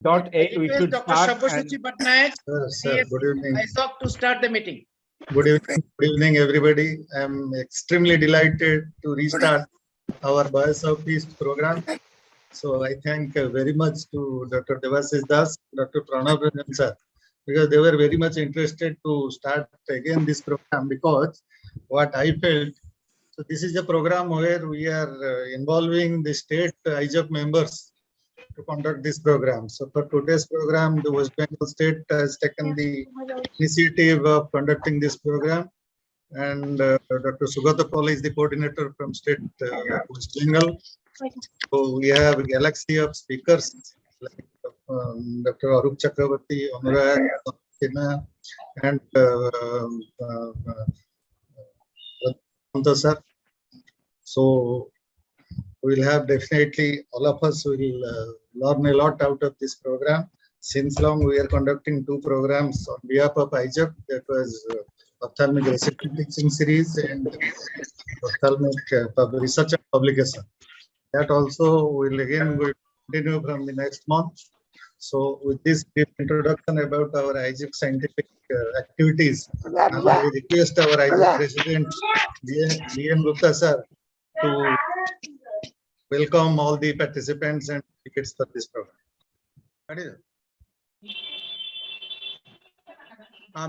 we request should Dr. start. Sabashuchi Patnaik, Sir, good evening. Eizoc to start the meeting. Good evening, everybody. I'm extremely delighted to restart our Voice of Peace program. So I thank very much to Dr. Devashish Das, Dr. Pranab Ranjan sir, because they were very much interested to start again this program, because what I felt, so this is a program where we are involving the state Eizoc members to conduct this program. So for today's program, the West Bengal state has taken the initiative of conducting this program, and Dr. Sugata Paul is the coordinator from state West Bengal. So we have a galaxy of speakers like Dr. Arup Chakravarti, Anurag Sinha, and Radha sir. So we'll have definitely, all of us will learn a lot out of this program. Since long we are conducting two programs on behalf of Eizoc, that was ophthalmic recipe teaching series and ophthalmic research and publication. That also will again continue from the next month. So with this brief introduction about our Eizoc scientific activities, now I request our Eizoc president, D.N. Gupta sir, to welcome all the participants and tickets for this program.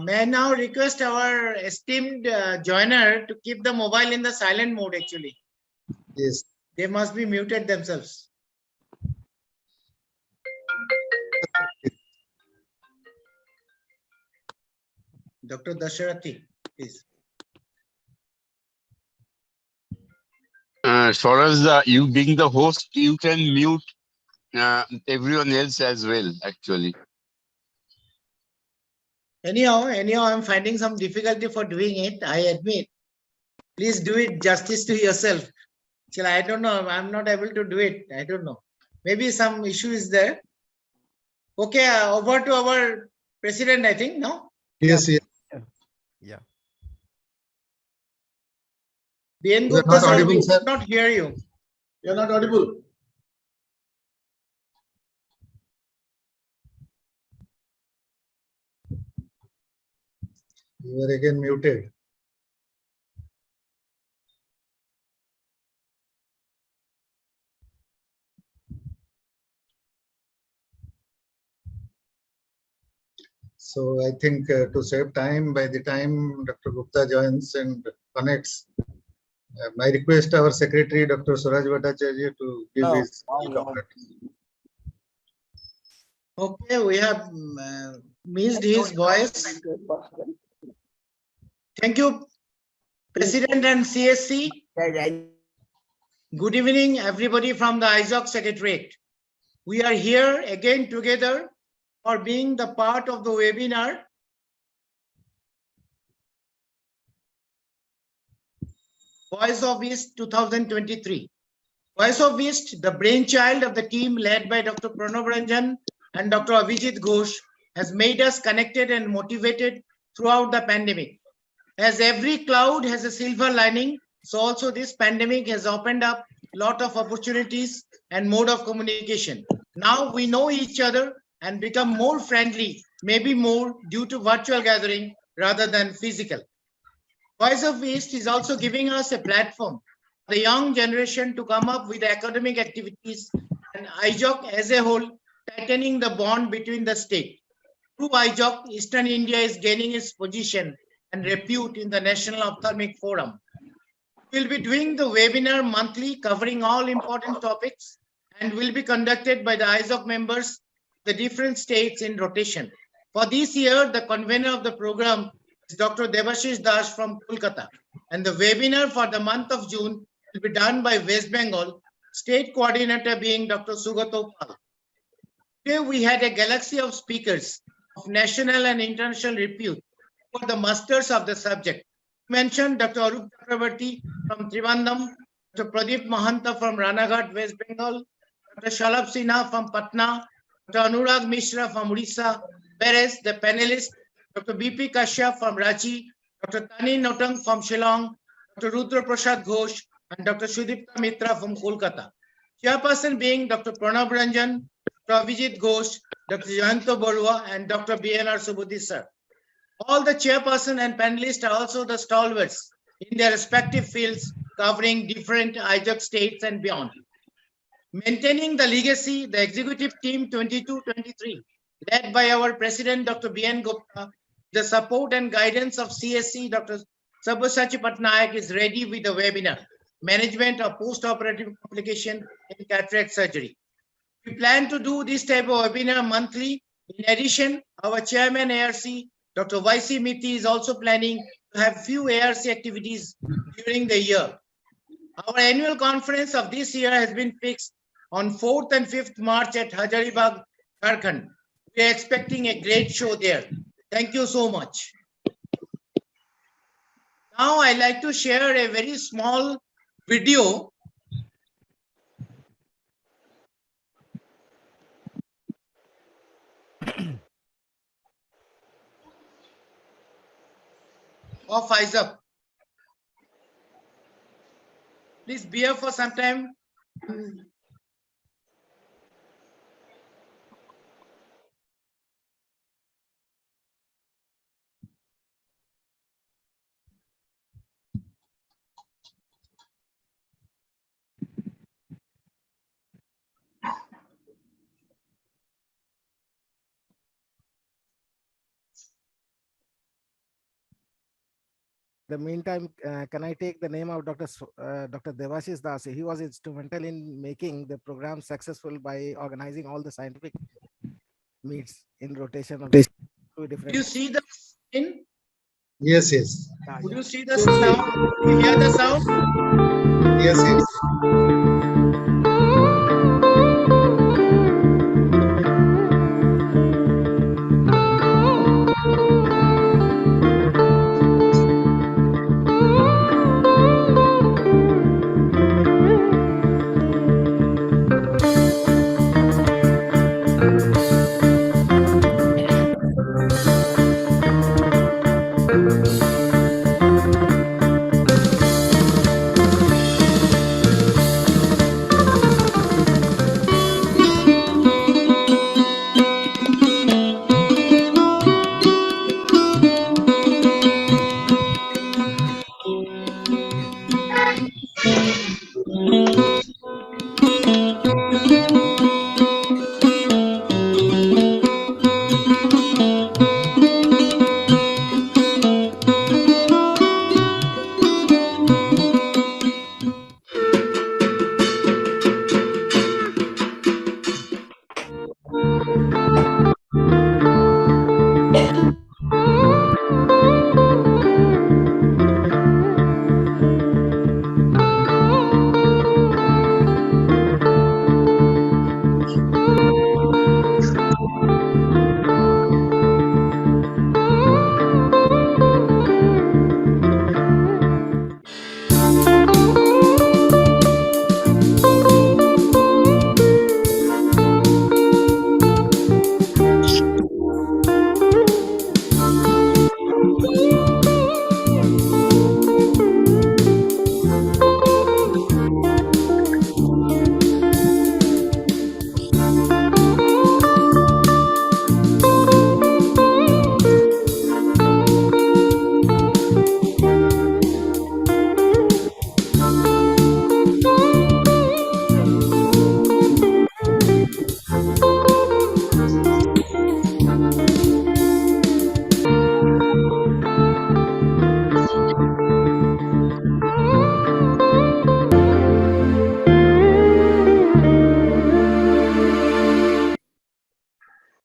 May I now request our esteemed joiner to keep the mobile in the silent mode actually. Yes. They must be muted themselves. Dr. Dasharathi, please. As far as you being the host, you can mute everyone else as well, actually. Anyhow, I'm finding some difficulty for doing it. I admit. Please do it justice to yourself. Still, I don't know. I'm not able to do it. I don't know. Maybe some issue is there. Okay, over to our president, I think, no? Yes, yes. Yeah. D.N. You are Gupta not sir, audible, we sir. could not hear you. You are not audible. You are again muted. So I think to save time, by the time Dr. Gupta joins and connects, I request our secretary, Dr. Suraj Bhattacharya, to give his comment. Okay, we have missed his voice. Thank you, President and CSC. Good evening, everybody from the Eizoc Secretariat. We are here again together for being the part of the webinar Voice of East 2023. Voice of East, the brainchild of the team led by Dr. Pranab Ranjan and Dr. Abhijit Ghosh, has made us connected and motivated throughout the pandemic. As every cloud has a silver lining, so also this pandemic has opened up a lot of opportunities and mode of communication. Now we know each other and become more friendly, maybe more due to virtual gathering rather than physical. Voice of East is also giving us a platform for the young generation to come up with academic activities, and Eizoc as a whole tightening the bond between the state. Through Eizoc, Eastern India is gaining its position and repute in the National Ophthalmic Forum. We'll be doing the webinar monthly covering all important topics and will be conducted by the Eizoc members, the different states in rotation. For this year, the convener of the program is Dr. Devashish Das from Kolkata, and the webinar for the month of June will be done by West Bengal, state coordinator being Dr. Sugata Paul. Today we had a galaxy of speakers of national and international repute for the masters of the subject. Mentioned Dr. Arup Chakravarti from Trivandrum, Dr. Pradeep Mahanta from Ranaghat, West Bengal, Dr. Shalabh Sinha from Patna, Dr. Anurag Mishra from Odisha, whereas the panelists, Dr. B.P. Kashyap from Ranchi, Dr. Tani Notang from Shillong, Dr. Rudra Prasad Ghosh, and Dr. Sudipta Mitra from Kolkata. Chairperson being Dr. Pranab Ranjan, Dr. Avijit Ghosh, Dr. Jayanto Barua, and Dr. BNR Subudhi sir. All the chairperson and panelists are also the stalwarts in their respective fields, covering different Eizoc states and beyond. Maintaining the legacy, the executive team 22-23, led by our president, Dr. B.N. Gupta, the support and guidance of CSC, Dr. Sabyasachi Patnaik, is ready with the webinar, Management of Post-Operative Complication in Cataract Surgery. We plan to do this type of webinar monthly. In addition, our chairman ARC, Dr. YC Mithi, is also planning to have few ARC activities during the year. Our annual conference of this year has been fixed on 4th and 5th March at Hazaribagh, Jharkhand. We are expecting a great show there. Thank you so much. Now I'd like to share a very small video of Eizoc. Please bear for some time. The meantime, can I take the name of Dr. Devashish Das? He was instrumental in making the program successful by organizing all the scientific meets in rotation of Do different. you see the screen? Yes, yes. Could you see the sound? You hear the sound? Yes, yes.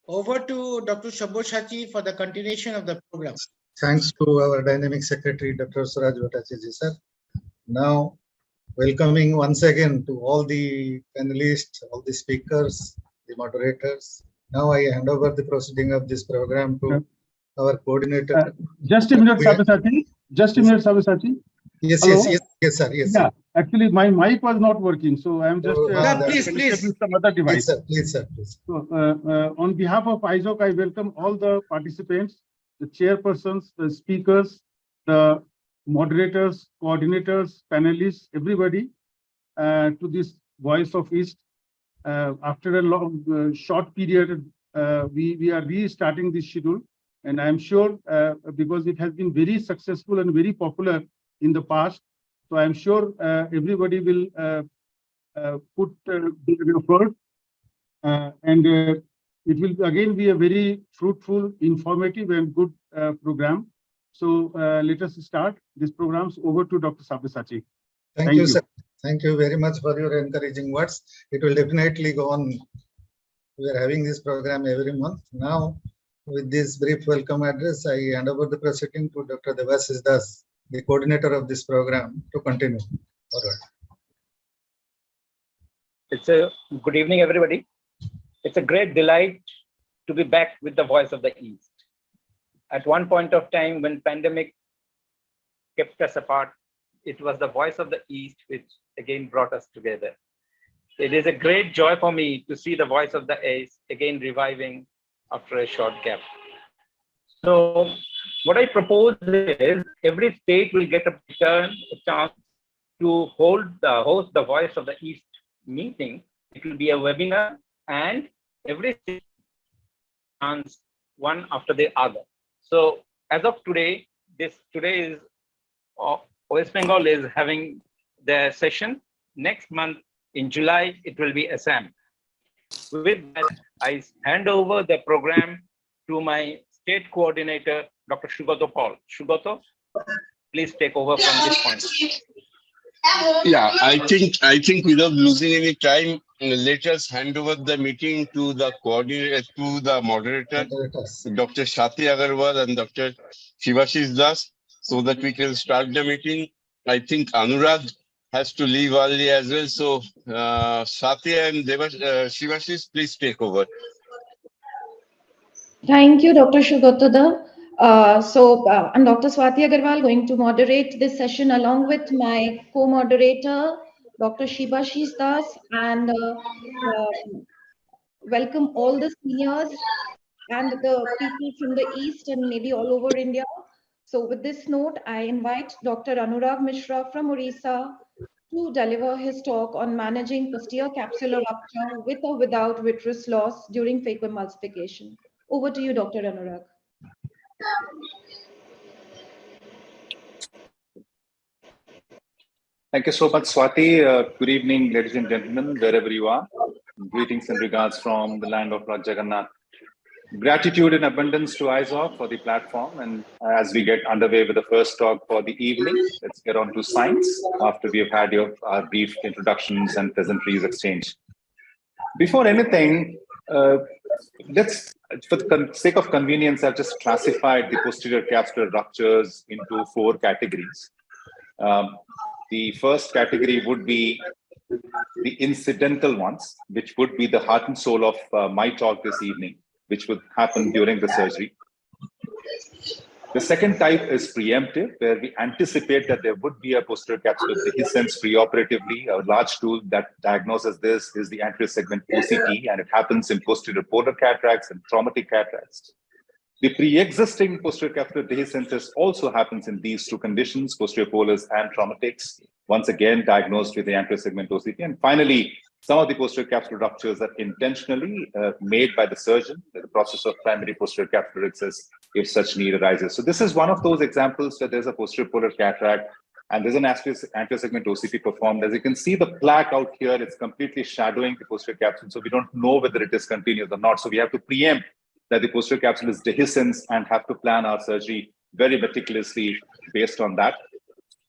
Over to Dr. Sabyasachi for the continuation of the program. Thanks to our dynamic secretary, Dr. Suraj Bhattacharya, sir. Now, welcoming once again to all the panelists, all the speakers, the moderators. Now I hand over the proceeding of this program to our coordinator. Just a minute, Sabyasachi. Just a minute, Sabyasachi. Yes, Hello? yes, sir. Yes, Yeah, sir. actually, my mic was not working, so I am just Please. connected with some other device. Please, sir. Please. So, on behalf of Eizoc, I welcome all the participants, the chairpersons, the speakers, the moderators, coordinators, panelists, everybody to this Voice of East. after a long, short period, we are restarting this schedule. And I'm sure because it has been very successful and very popular in the past, so I'm sure everybody will put their effort, and it will again be a very fruitful, informative, and good program. So let us start these programs. Over to Dr. Sabyasachi. Thank you, sir. Thank you very much for your encouraging words. It will definitely go on. We are having this program every month. Now, with this brief welcome address, I hand over the proceeding to Dr. Devasis Das, the coordinator of this program, to continue. All right. It's a good evening, everybody. It's a great delight to be back with the Voice of the East. At one point of time when pandemic kept us apart, it was the Voice of the East which again brought us together. It is a great joy for me to see the Voice of the East again reviving after a short gap. So what I propose is every state will get a chance to host the Voice of the East meeting. It will be a webinar, and every state chance one after the other. So as of today, today is West Bengal is having their session. Next month in July, it will be Assam. With that, I hand over the program to my state coordinator, Dr. Sugato Paul. Sugato, please take over from this point. Yeah, I think without losing any time, let us hand over the meeting to the coordinator, to the moderator, Dr. Shati Agarwal and Dr. Shivashish Das, so that we can start the meeting. I think Anurag has to leave early as well. So Shati and Shivashish, please take over. Thank you, Dr. Shugotoda. I'm Dr. Swati Agarwal, going to moderate this session along with my co-moderator, Dr. Shivashish Das, and welcome all the seniors and the people from the East and maybe all over India. So with this note, I invite Dr. Anurag Mishra from Orissa to deliver his talk on managing posterior capsular rupture with or without vitreous loss during phaco emulsification. Over to you, Dr. Anurag. Thank you so much, Swati. Good evening, ladies and gentlemen, wherever you are. Greetings and regards from the land of Lord Jagannath. Gratitude in abundance to Eizoc for the platform. And as we get underway with the first talk for the evening, let's get on to science after we have had our brief introductions and pleasantries exchange. Before anything, let's, for the sake of convenience, I've just classified the posterior capsular ruptures into 4 categories. The first category would be the incidental ones, which would be the heart and soul of my talk this evening, which would happen during the surgery. The second type is preemptive, where we anticipate that there would be a posterior capsular dehiscence preoperatively. A large tool that diagnoses this is the anterior segment OCT, and it happens in posterior polar cataracts and traumatic cataracts. The pre-existing posterior capsular dehiscence also happens in these 2 conditions, posterior polars and traumatics, once again diagnosed with the anterior segment OCT. And finally, some of the posterior capsular ruptures are intentionally made by the surgeon in the process of primary posterior capsular excess if such need arises. So this is one of those examples where there's a posterior polar cataract and there's an anterior segment OCT performed. As you can see, the plaque out here, it's completely shadowing the posterior capsule. So we don't know whether it is continuous or not. So we have to preempt that the posterior capsule is dehiscence and have to plan our surgery very meticulously based on that.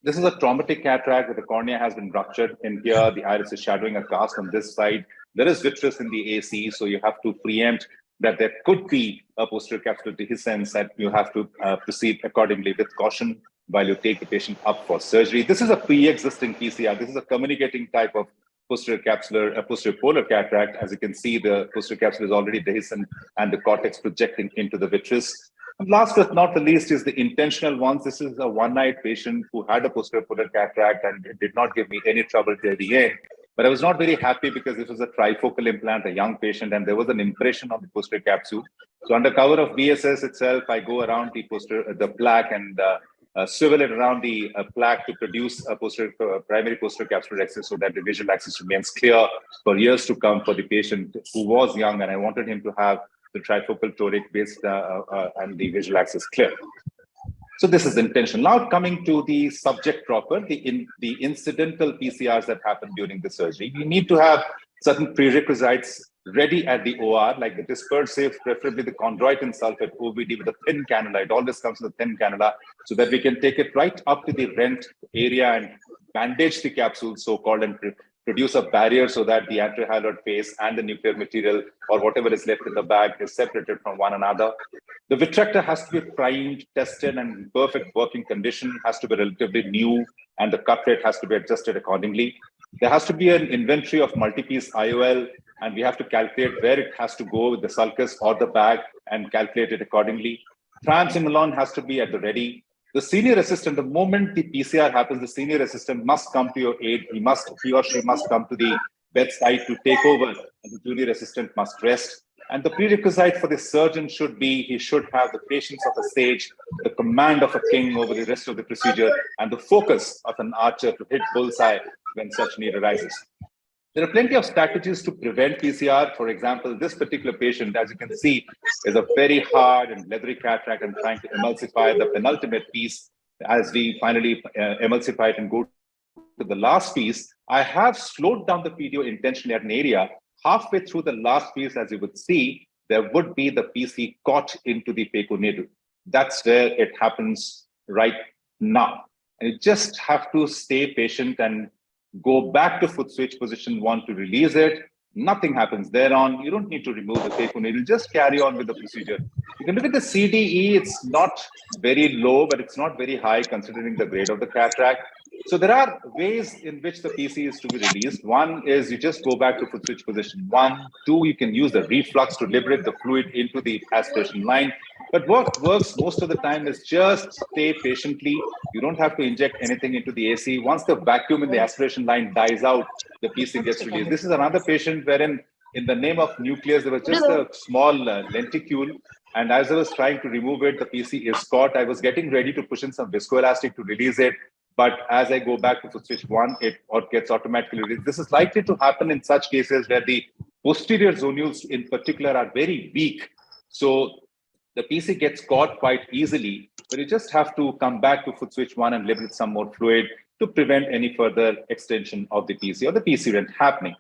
This is a traumatic cataract where the cornea has been ruptured. In here, the iris is shadowing a cast on this side. There is vitreous in the AC, so you have to preempt that there could be a posterior capsular dehiscence, and you have to proceed accordingly with caution while you take the patient up for surgery. This is a pre-existing PCR. This is a communicating type of posterior polar cataract. As you can see, the posterior capsule is already dehiscent and the cortex projecting into the vitreous. And last but not the least is the intentional ones. This is a one-eyed patient who had a posterior polar cataract and it did not give me any trouble till the end. But I was not very happy because this was a trifocal implant, a young patient, and there was an impression on the posterior capsule. So under cover of BSS itself, I go around the plaque and swivel it around the plaque to produce a primary posterior capsular access so that the visual axis remains clear for years to come for the patient who was young, and I wanted him to have the trifocal toric based and the visual axis clear. So this is the intention. Now coming to the subject proper, the incidental PCRs that happen during the surgery, we need to have certain prerequisites ready at the OR, like the dispersive, preferably the chondroitin sulfate OVD with a thin cannula. It always comes with a thin cannula so that we can take it right up to the rent area and bandage the capsule, so-called, and produce a barrier so that the anterior face and the nuclear material or whatever is left in the bag is separated from one another. The vitrector has to be primed, tested, and in perfect working condition, has to be relatively new, and the cut rate has to be adjusted accordingly. There has to be an inventory of multi-piece IOL, and we have to calculate where it has to go with the sulcus or the bag and calculate it accordingly. Triamcinolone has to be at the ready. The senior assistant, the moment the PCR happens, the senior assistant must come to your aid. He or she must come to the bedside to take over, and the junior assistant must rest. And the prerequisite for the surgeon should be, he should have the patience of a sage, the command of a king over the rest of the procedure, and the focus of an archer to hit bullseye when such need arises. There are plenty of strategies to prevent PCR. For example, this particular patient, as you can see, is a very hard and leathery cataract and trying to emulsify the penultimate piece. As we finally emulsify it and go to the last piece, I have slowed down the video intentionally at an area. Halfway through the last piece, as you would see, there would be the PC caught into the phaco needle. That's where it happens right now. And you just have to stay patient and go back to foot switch position 1 to release it. Nothing happens thereon. You don't need to remove the phaco needle. Just carry on with the procedure. You can look at the CDE. It's not very low, but it's not very high considering the grade of the cataract. So there are ways in which the PC is to be released. One is you just go back to foot switch position 1. 2, you can use the reflux to liberate the fluid into the aspiration line. But what works most of the time is just stay patiently. You don't have to inject anything into the AC. Once the vacuum in the aspiration line dies out, the PC gets released. This is another patient wherein, in the name of nucleus, there was just a small lenticule. And as I was trying to remove it, the PC is caught. I was getting ready to push in some viscoelastic to release it. But as I go back to foot switch 1, it gets automatically released. This is likely to happen in such cases where the posterior zonules in particular are very weak. So the PC gets caught quite easily, but you just have to come back to foot switch 1 and liberate some more fluid to prevent any further extension of the PC or the PC rent happening.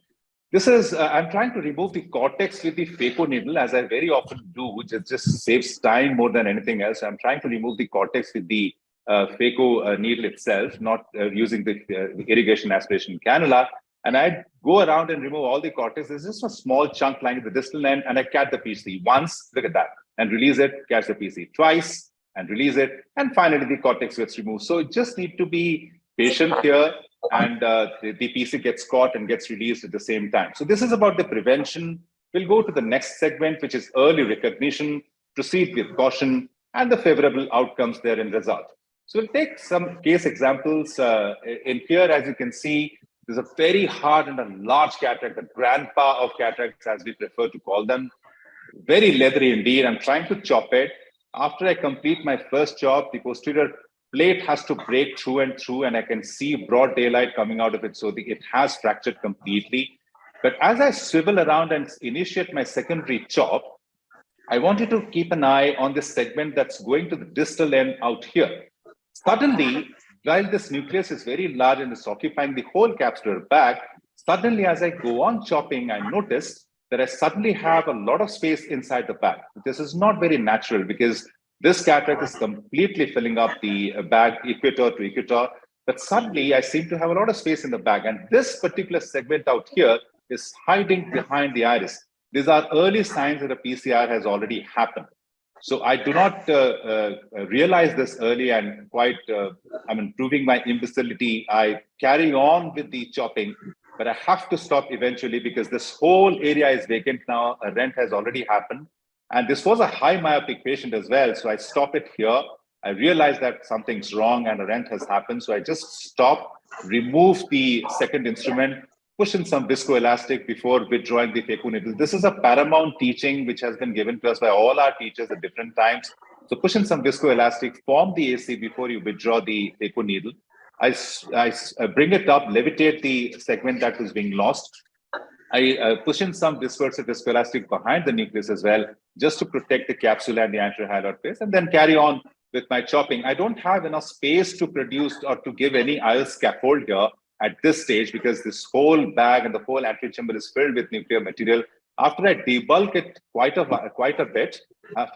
This is, I'm trying to remove the cortex with the phaco needle, as I very often do, which just saves time more than anything else. I'm trying to remove the cortex with the phaco needle itself, not using the irrigation aspiration cannula. And I go around and remove all the cortex. There's just a small chunk lying at the distal end, and I catch the PC once, look at that, and release it, catch the PC twice, and release it, and finally the cortex gets removed. So you just need to be patient here, and the PC gets caught and gets released at the same time. So this is about the prevention. We'll go to the next segment, which is early recognition, proceed with caution, and the favorable outcomes therein result. So we'll take some case examples. In here, as you can see, there's a very hard and a large cataract, the grandpa of cataracts, as we prefer to call them. Very leathery indeed. I'm trying to chop it. After I complete my first chop, the posterior plate has to break through and through, and I can see broad daylight coming out of it. So it has fractured completely. But as I swivel around and initiate my secondary chop, I want you to keep an eye on this segment that's going to the distal end out here. Suddenly, while this nucleus is very large and is occupying the whole capsular bag, suddenly as I go on chopping, I notice that I suddenly have a lot of space inside the bag. This is not very natural because this cataract is completely filling up the bag equator to equator, but suddenly I seem to have a lot of space in the bag. And this particular segment out here is hiding behind the iris. These are early signs that a PCR has already happened. So I do not realize this early and I'm improving my imbecility. I carry on with the chopping, but I have to stop eventually because this whole area is vacant now. A rent has already happened. And this was a high myopic patient as well. So I stop it here. I realize that something's wrong and a rent has happened. So I just stop, remove the second instrument, push in some viscoelastic before withdrawing the phaco needle. This is a paramount teaching which has been given to us by all our teachers at different times. So push in some viscoelastic, form the AC before you withdraw the phaco needle. I bring it up, levitate the segment that was being lost. I push in some dispersive viscoelastic behind the nucleus as well, just to protect the capsule and the anterior hyaloid phase, and then carry on with my chopping. I don't have enough space to produce or to give any IL scaffold here at this stage, because this whole bag and the whole anterior chamber is filled with nuclear material. After I debulk it quite a bit,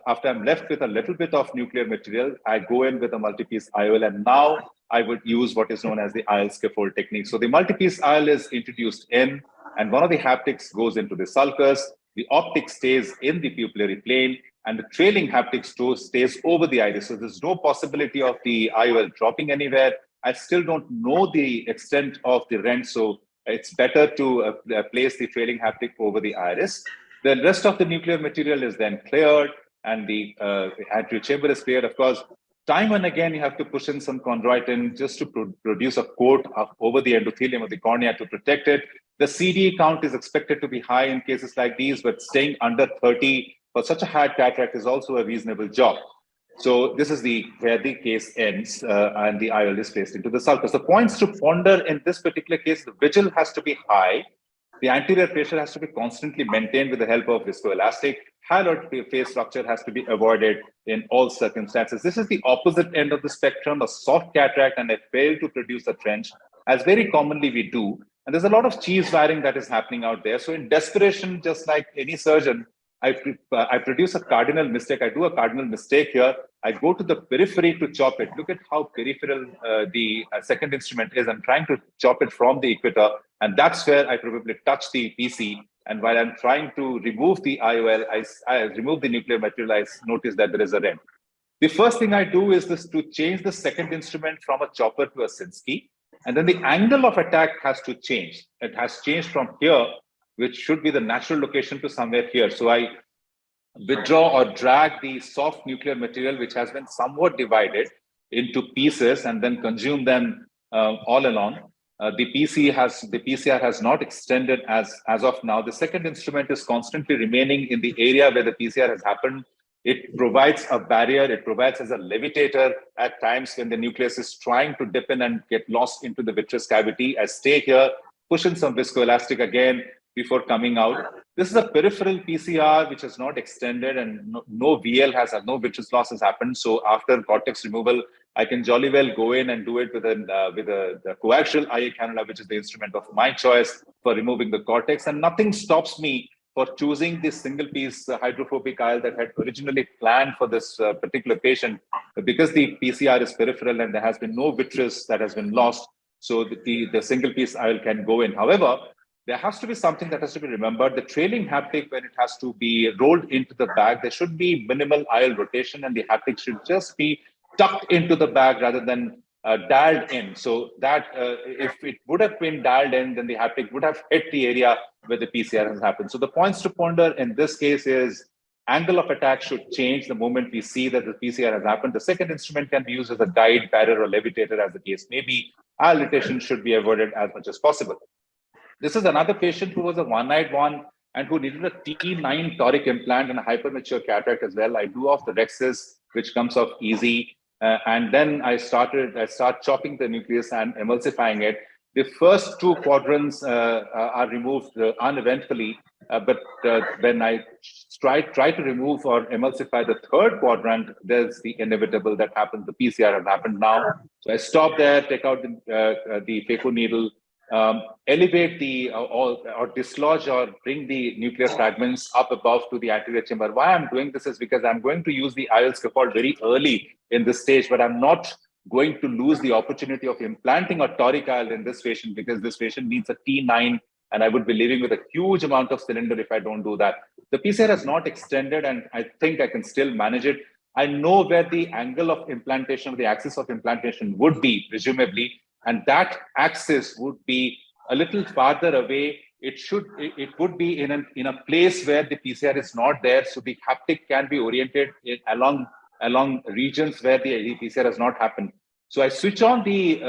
after I'm left with a little bit of nuclear material, I go in with a multi-piece IOL, and now I would use what is known as the IL scaffold technique. So the multi-piece IOL is introduced in, and one of the haptics goes into the sulcus, the optic stays in the pupillary plane, and the trailing haptic stays over the iris. So there's no possibility of the IOL dropping anywhere. I still don't know the extent of the rent, so it's better to place the trailing haptic over the iris. The rest of the nuclear material is then cleared, and the anterior chamber is cleared. Of course, time and again, you have to push in some chondroitin just to produce a coat over the endothelium of the cornea to protect it. The CD count is expected to be high in cases like these, but staying under 30 for such a hard cataract is also a reasonable job. So this is where the case ends, and the IOL is placed into the sulcus. The points to ponder in this particular case: the vigil has to be high, the anterior pressure has to be constantly maintained with the help of viscoelastic, hyaloid phase rupture has to be avoided in all circumstances. This is the opposite end of the spectrum, a soft cataract, and I fail to produce a trench, as very commonly we do. And there's a lot of cheese wiring that is happening out there. So in desperation, just like any surgeon, I produce a cardinal mistake. I do a cardinal mistake here. I go to the periphery to chop it. Look at how peripheral the second instrument is. I'm trying to chop it from the equator, and that's where I probably touch the PC. And while I'm trying to remove the IOL, I remove the nuclear material, I notice that there is a rent. The first thing I do is this to change the second instrument from a chopper to a Sinski. And then the angle of attack has to change. It has changed from here, which should be the natural location, to somewhere here. So I withdraw or drag the soft nuclear material, which has been somewhat divided, into pieces and then consume them all along. The PCR has not extended as of now. The second instrument is constantly remaining in the area where the PCR has happened. It provides a barrier. It provides as a levitator at times when the nucleus is trying to dip in and get lost into the vitreous cavity. I stay here, push in some viscoelastic again before coming out. This is a peripheral PCR which has not extended, and no VL no vitreous loss has happened. So after cortex removal, I can jolly well go in and do it with the coaxial IA cannula, which is the instrument of my choice for removing the cortex, and nothing stops me for choosing this single piece hydrophobic IL that had originally planned for this particular patient, because the PCR is peripheral and there has been no vitreous that has been lost. So the single piece IL can go in. However, there has to be something that has to be remembered. The trailing haptic, when it has to be rolled into the bag, there should be minimal IL rotation, and the haptic should just be tucked into the bag rather than dialed in. So that if it would have been dialed in, then the haptic would have hit the area where the PCR has happened. So the points to ponder in this case is angle of attack should change the moment we see that the PCR has happened. The second instrument can be used as a guide, barrier, or levitator, as the case may be. IL rotation should be avoided as much as possible. This is another patient who was a one-eyed one and who needed a T9 toric implant and a hypermature cataract as well. I do off the Rexis, which comes off easy. And then I start chopping the nucleus and emulsifying it. The first two quadrants are removed uneventfully, but when I try to remove or emulsify the third quadrant, there's the inevitable that happens. The PCR has happened now. So I stop there, take out the phaco needle, elevate or dislodge or bring the nuclear fragments up above to the anterior chamber. Why I'm doing this is because I'm going to use the IL scaffold very early in this stage, but I'm not going to lose the opportunity of implanting a toric IL in this patient, because this patient needs a T9, and I would be leaving with a huge amount of cylinder if I don't do that. The PCR has not extended, and I think I can still manage it. I know where the angle of implantation, the axis of implantation would be, presumably, and that axis would be a little farther away. It would be in a place where the PCR is not there, so the haptic can be oriented along regions where the PCR has not happened. So I switch on the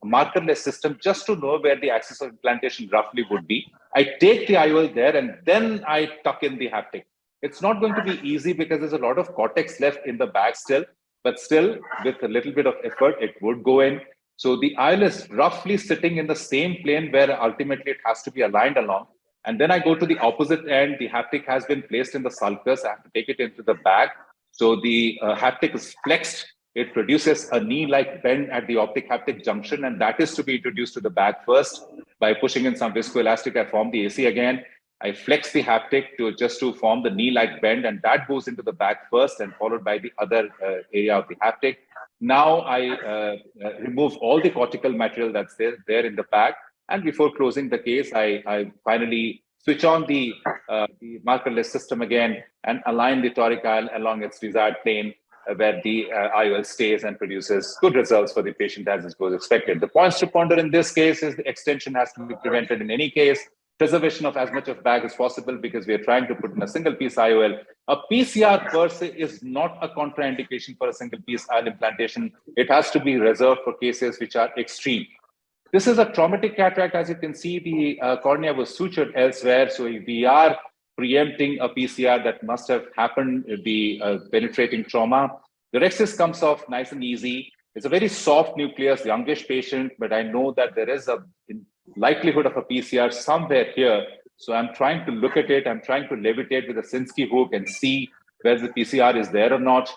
markerless system just to know where the axis of implantation roughly would be. I take the IOL there, and then I tuck in the haptic. It's not going to be easy because there's a lot of cortex left in the bag still, but still with a little bit of effort, it would go in. So the IOL is roughly sitting in the same plane where ultimately it has to be aligned along. And then I go to the opposite end. The haptic has been placed in the sulcus. I have to take it into the bag. So the haptic is flexed. It produces a knee-like bend at the optic haptic junction, and that is to be introduced to the bag first. By pushing in some viscoelastic, I form the AC again. I flex the haptic to form the knee-like bend, and that goes into the bag first and followed by the other area of the haptic. Now I remove all the cortical material that's there in the bag, and before closing the case, I finally switch on the markerless system again and align the toric IOL along its desired plane where the IOL stays and produces good results for the patient as was expected. The points to ponder in this case is the extension has to be prevented in any case, preservation of as much of bag as possible because we are trying to put in a single piece IOL. A PCR per se is not a contraindication for a single piece IOL implantation. It has to be reserved for cases which are extreme. This is a traumatic cataract. As you can see, the cornea was sutured elsewhere. So we are preempting a PCR that must have happened, the penetrating trauma. The rexis comes off nice and easy. It's a very soft nucleus, youngish patient, but I know that there is a likelihood of a PCR somewhere here. So I'm trying to look at it. I'm trying to levitate with a Sinskey hook and see whether the PCR is there or not.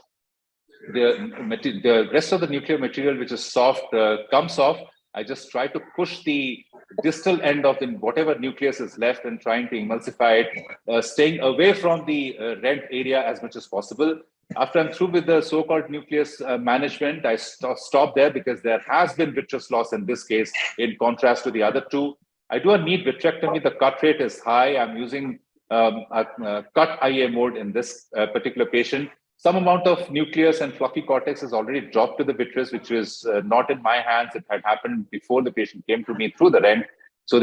The rest of the nuclear material, which is soft, comes off. I just try to push the distal end of whatever nucleus is left and trying to emulsify it, staying away from the rent area as much as possible. After I'm through with the so-called nucleus management, I stop there because there has been vitreous loss in this case, in contrast to the other two. I do a knee vitrectomy. The cut rate is high. I'm using a cut IA mode in this particular patient. Some amount of nucleus and fluffy cortex has already dropped to the vitreous, which was not in my hands. It had happened before the patient came to me through the rent. So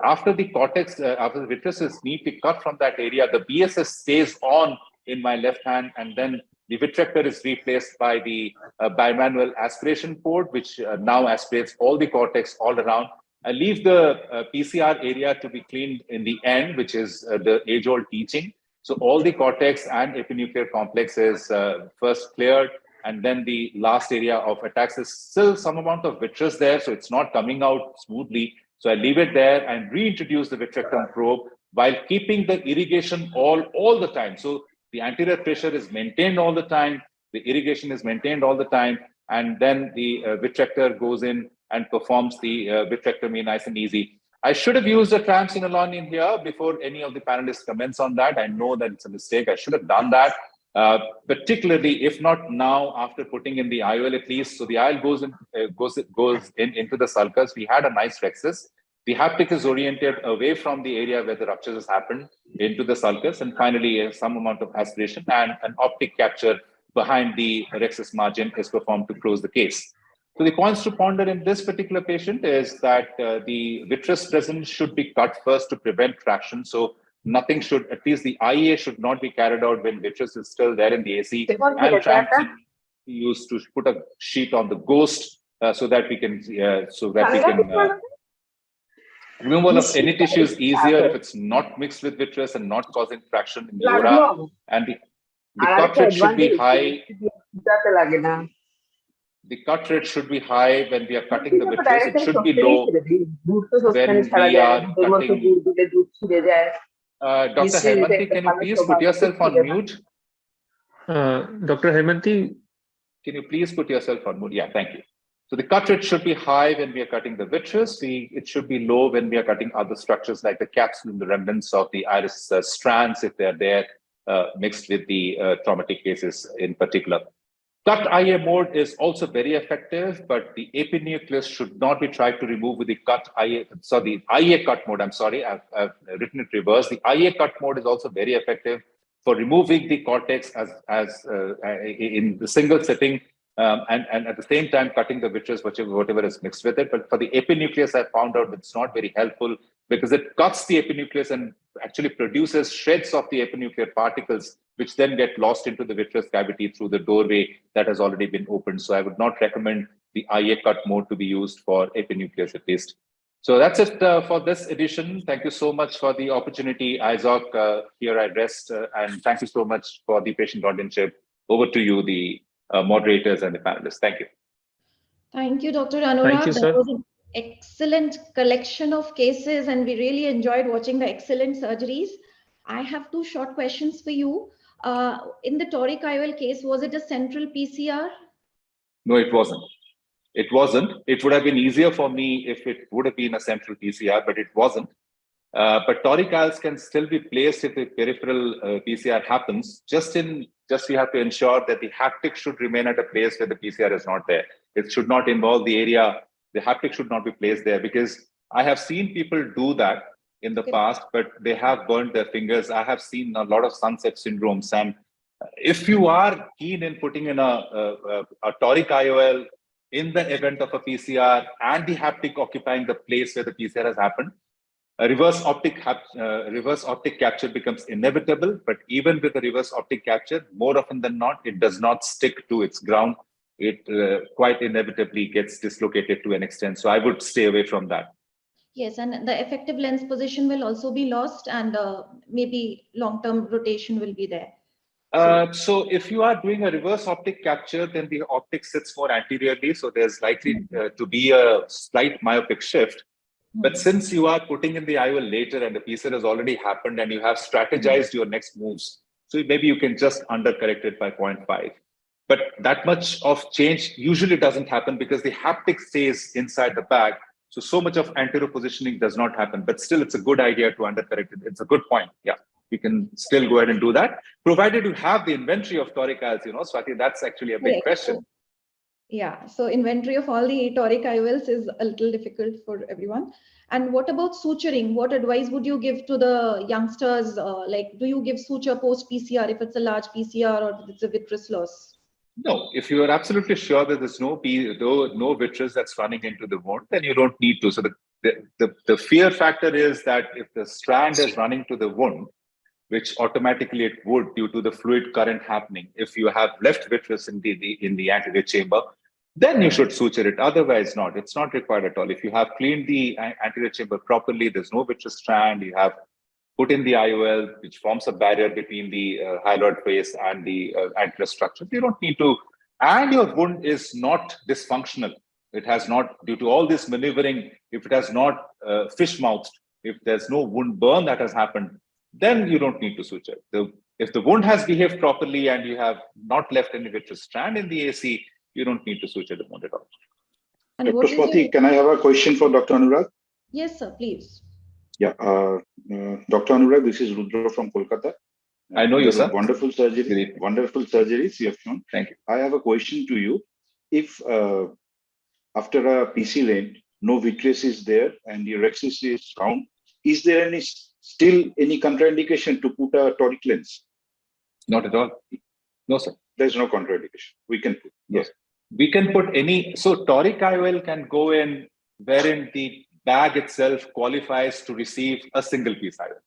after the cortex, after the vitreous is neatly cut from that area, the BSS stays on in my left hand, and then the vitrector is replaced by the bimanual aspiration port, which now aspirates all the cortex all around. I leave the PCR area to be cleaned in the end, which is the age-old teaching. So all the cortex and epinuclear complex is first cleared, and then the last area of attacks is still some amount of vitreous there, so it's not coming out smoothly. So I leave it there and reintroduce the vitrectomy probe while keeping the irrigation all the time. So the anterior pressure is maintained all the time, the irrigation is maintained all the time, and then the vitrector goes in and performs the vitrectomy nice and easy. I should have used a triamcinolone in here before any of the panelists comments on that. I know that it's a mistake. I should have done that, particularly if not now, after putting in the IOL at least. So the IOL goes into the sulcus. We had a nice rexis. The haptic is oriented away from the area where the rupture has happened into the sulcus, and finally some amount of aspiration and an optic capture behind the rexis margin is performed to close the case. So the points to ponder in this particular patient is that the vitreous presence should be cut first to prevent traction. So nothing should, at least the IA should not be carried out when vitreous is still there in the AC. And trying used to put a sheet on the ghost so that we can removal of any tissue is easier if it's not mixed with vitreous and not causing traction in the aura. And the cut rate should be high. The cut rate should be high when we are cutting the vitreous. It should be low when we are cutting. Dr. Hemanti, can you please put yourself on mute? Dr. Hemanti, can you please put yourself on mute? Yeah, thank you. So the cut rate should be high when we are cutting the vitreous. It should be low when we are cutting other structures like the capsule and the remnants of the iris strands, if they're there, mixed with the traumatic cases in particular. Cut IA mode is also very effective, but the epinucleus should not be tried to remove with the IA cut mode. I'm sorry, I've written it reverse. The IA cut mode is also very effective for removing the cortex in the single sitting, and at the same time cutting the vitreous, whatever is mixed with it. But for the epinucleus, I found out it's not very helpful because it cuts the epinucleus and actually produces shreds of the epinuclear particles, which then get lost into the vitreous cavity through the doorway that has already been opened. So I would not recommend the IA cut mode to be used for epinucleus at least. So that's it for this edition. Thank you so much for the opportunity, Eizoc. Here I rest, and thank you so much for the patient guardianship. Over to you, the moderators and the panelists. Thank you. Thank you, Dr. Anurag. Thank you, That sir. was an excellent collection of cases, and we really enjoyed watching the excellent surgeries. I have two short questions for you. In the toric IOL case, was it a central PCR? No, it wasn't. It wasn't. It would have been easier for me if it would have been a central PCR, but it wasn't. But toric IOLs can still be placed if the peripheral PCR happens. Just you have to ensure that the haptic should remain at a place where the PCR is not there. It should not involve the area. The haptic should not be placed there, because I have seen people do that in the past, but they have burned their fingers. I have seen a lot of sunset syndromes. And if you are keen in putting in a toric IOL in the event of a PCR and the haptic occupying the place where the PCR has happened, a reverse optic capture becomes inevitable. But even with a reverse optic capture, more often than not, it does not stick to its ground. It quite inevitably gets dislocated to an extent. So I would stay away from that. Yes, and the effective lens position will also be lost, and maybe long-term rotation will be there. So if you are doing a reverse optic capture, then the optic sits more anteriorly. So there's likely to be a slight myopic shift. But since you are putting in the IOL later and the PCR has already happened and you have strategized your next moves, so maybe you can just undercorrect it by 0.5. But that much of change usually doesn't happen because the haptic stays inside the bag. So much of anterior positioning does not happen. But still, it's a good idea to undercorrect it. It's a good point. Yeah, you can still go ahead and do that, provided you have the inventory of toric IOLs, Swati, that's actually a big question. Yeah, so inventory of all the toric IOLs is a little difficult for everyone. And what about suturing? What advice would you give to the youngsters? Like, do you give suture post PCR if it's a large PCR or if it's a vitreous loss? No, if you are absolutely sure that there's no vitreous that's running into the wound, then you don't need to. So the fear factor is that if the strand is running to the wound, which automatically it would due to the fluid current happening, if you have left vitreous in the anterior chamber, then you should suture it. Otherwise, not. It's not required at all. If you have cleaned the anterior chamber properly, there's no vitreous strand, you have put in the IOL, which forms a barrier between the hyaloid face and the anterior structure. You don't need to, and your wound is not dysfunctional. It has not, due to all this maneuvering, if it has not fish-mouthed, if there's no wound burn that has happened, then you don't need to suture. If the wound has behaved properly and you have not left any vitreous strand in the AC, you don't need to suture the wound at all. And Dr. Swati, can I have a question for Dr. Anurag? Yes, sir, please. Yeah, Dr. Anurag, this is Rudra from Kolkata. I know you, sir. Wonderful surgeries you have shown. Thank you. I have a question to you. If after a PC lane, no vitreous is there and your axis is round, is there still any contraindication to put a toric lens? Not at all. No, sir. There's no contraindication. We can put. Yes. We can put any. So toric IOL can go in wherein the bag itself qualifies to receive a single piece IOL.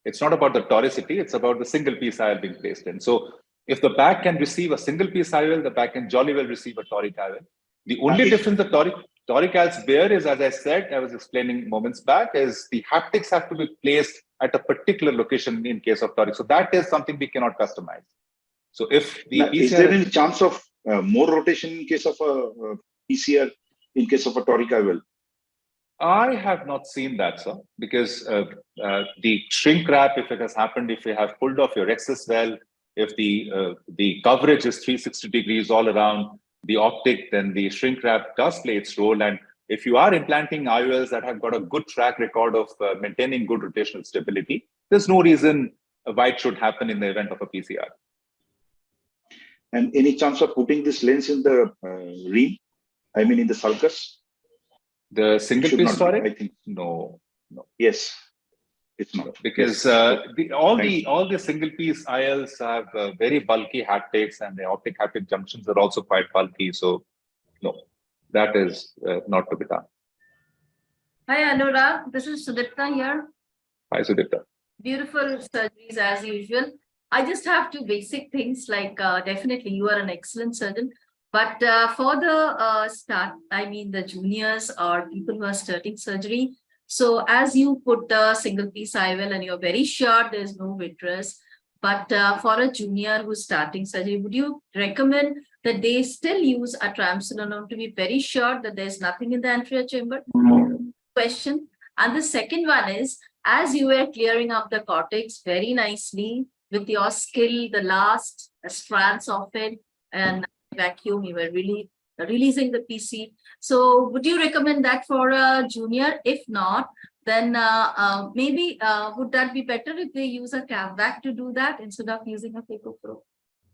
It's not about the toricity, it's about the single piece IOL being placed in. So if the bag can receive a single piece IOL, the bag can jolly well receive a toric IOL. The only difference the toric IOLs bear is, as I said, I was explaining moments back, is the haptics have to be placed at a particular location in case of toric. So that is something we cannot customize. So if the PCR, is there any chance of more rotation in case of a PCR in case of a toric IOL? I have not seen that, sir, because the shrink wrap, if it has happened, if you have pulled off your excess well, if the coverage is 360 degrees all around the optic, then the shrink wrap does play its role. And if you are implanting IOLs that have got a good track record of maintaining good rotational stability, there's no reason why it should happen in the event of a PCR. And any chance of putting this lens in the rim? I mean, in the sulcus? The single piece toric? I think no. Yes, it's not, because all the single piece IOLs have very bulky haptics, and the optic haptic junctions are also quite bulky. So no, that is not to be done. Hi Anurag, this is Sudipta here. Hi Sudipta. Beautiful surgeries as usual. I just have two basic things, like definitely you are an excellent surgeon. But for the start, I mean the juniors or people who are starting surgery, So as you put the single piece IOL and you're very sure there's no vitreous, but for a junior who's starting surgery, would you recommend that they still use a triamcinolone to be very sure that there's nothing in the anterior chamber? Question. And the second one is, as you were clearing up the cortex very nicely with your skill, the last strands of it and vacuum, you were really releasing the PC. So would you recommend that for a junior? If not, then maybe would that be better if they use a Cataract to do that instead of using a Phaco Pro?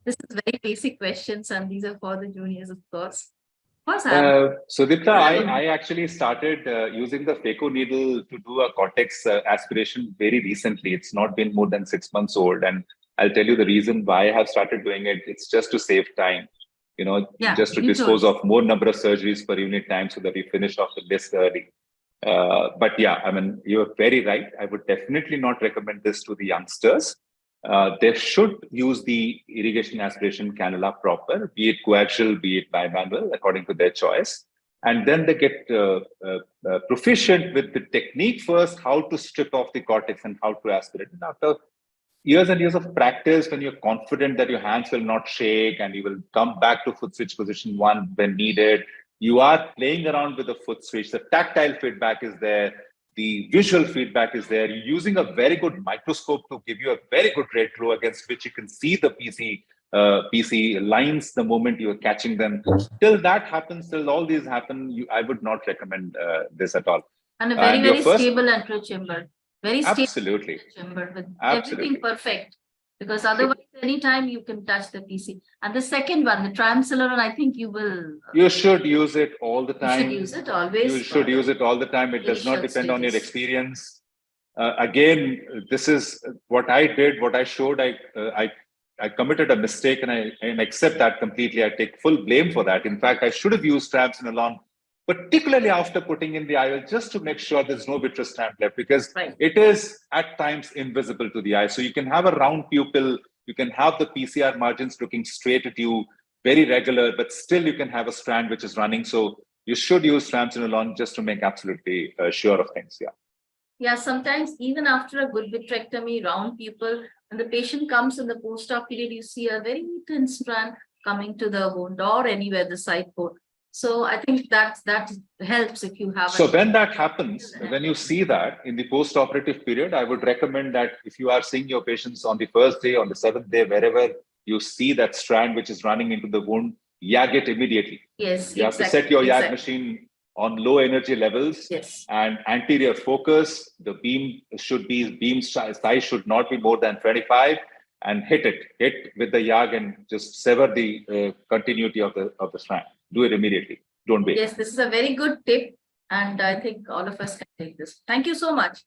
This is very basic questions, and these are for the juniors, of course. Sudipta, I actually started using the phaco needle to do a cortex aspiration very recently. It's not been more than 6 months old. And I'll tell you the reason why I have started doing it. It's just to save time, just to dispose of more number of surgeries per unit time so that we finish off the list early. But yeah, I mean, you're very right. I would definitely not recommend this to the youngsters. They should use the irrigation aspiration cannula proper, be it coaxial, be it bimanual, according to their choice. And then they get proficient with the technique first, how to strip off the cortex and how to aspirate. And after years and years of practice, when you're confident that your hands will not shake and you will come back to foot switch position 1 when needed, you are playing around with the foot switch. The tactile feedback is there. The visual feedback is there. You're using a very good microscope to give you a very good red glow against which you can see the PC lines the moment you're catching them. Till that happens, till all these happen, I would not recommend this at all. And a very stable anterior chamber. Very stable absolutely chamber with absolutely everything perfect. Because otherwise, anytime you can touch the PC. And the second one, the triamcinolone, I think you will. You should use it all the time. You should use it always. You should use it all the time. It does not depend on your experience. Again, this is what I did, what I showed. I committed a mistake and I accept that completely. I take full blame for that. In fact, I should have used triamcinolone, particularly after putting in the IOL, just to make sure there's no vitreous strand left, because it is at times invisible to the eye. So you can have a round pupil, you can have the PCR margins looking straight at you, very regular, but still you can have a strand which is running. So you should use triamcinolone just to make absolutely sure of things. Yeah. Yeah, sometimes even after a good vitrectomy, round pupil, when the patient comes in the post-op period, you see a very thin strand coming to the wound or anywhere the side port. So I think that helps if you have. So when that happens, when you see that in the post-operative period, I would recommend that if you are seeing your patients on the first day, on the 7th day, wherever you see that strand which is running into the wound, YAG it immediately. Yes, you have to set your YAG machine on low energy levels and anterior focus. The beam size should not be more than 25, and hit with the YAG and just sever the continuity of the strand. Do it immediately. Don't wait. Yes, this is a very good tip, and I think all of us can take this. Thank you so much.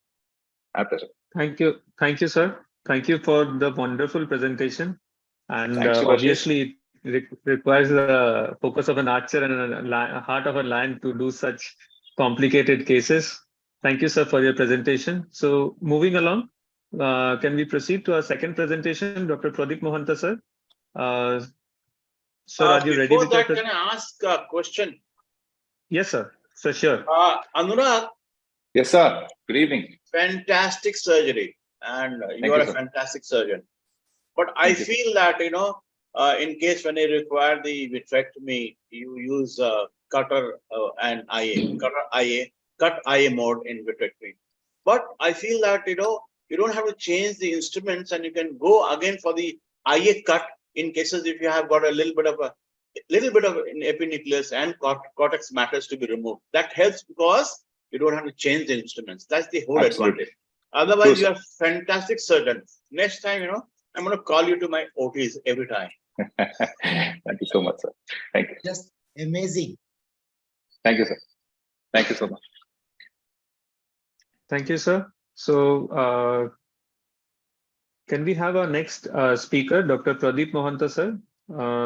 My pleasure. Thank you, sir. Thank you for the wonderful presentation. And obviously, it requires the focus of an archer and a heart of a lion to do such complicated cases. Thank you, sir, for your presentation. So moving along, can we proceed to our second presentation, Dr. Pradeep Mohanta, sir? Sir, are you ready? Before that, can I ask a question? Yes, sir. So sure. Anurag. Yes, sir. Good evening. Fantastic surgery, and you are a fantastic surgeon. But I feel that in case when you require the vitrectomy, you use cutter and IA, cut IA mode in vitrectomy. But I feel that you don't have to change the instruments, and you can go again for the IA cut in cases if you have got a little bit of epinucleus and cortex matters to be removed. That helps because you don't have to change the instruments. That's the whole advantage. Otherwise, you are fantastic surgeon. Next time, I'm going to call you to my OTs every time. Thank you so much, sir. Thank you. Just amazing. Thank you, sir. Thank you so much. Thank you, sir. So, can we have our next speaker, Dr. Pradeep Mohanta, sir?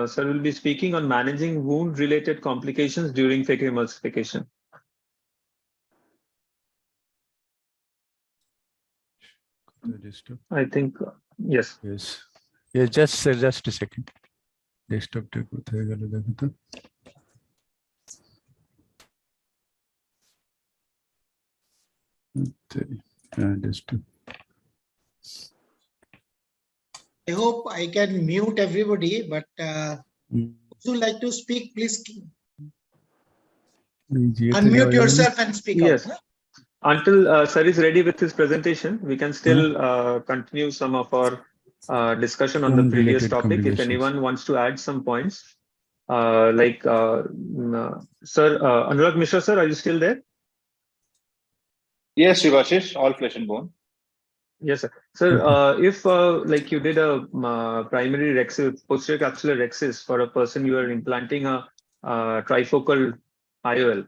Sir will be speaking on managing wound-related complications during phacoemulsification. I think, yes. Yes. Yeah, just a second. Desktop take Understood. I hope I can mute everybody, but would you like to speak, please unmute yourself and speak Yes. out. Until Sir is ready with his presentation, we can still continue some of our discussion on the previous topic. If anyone wants to add some points, Sir Anurag Mishra, sir, are you still there? Yes, Shivashish, all flesh and bone. Yes, sir. Sir, if like you did a primary rhexis, posterior capsular rhexis for a person you are implanting a trifocal IOL.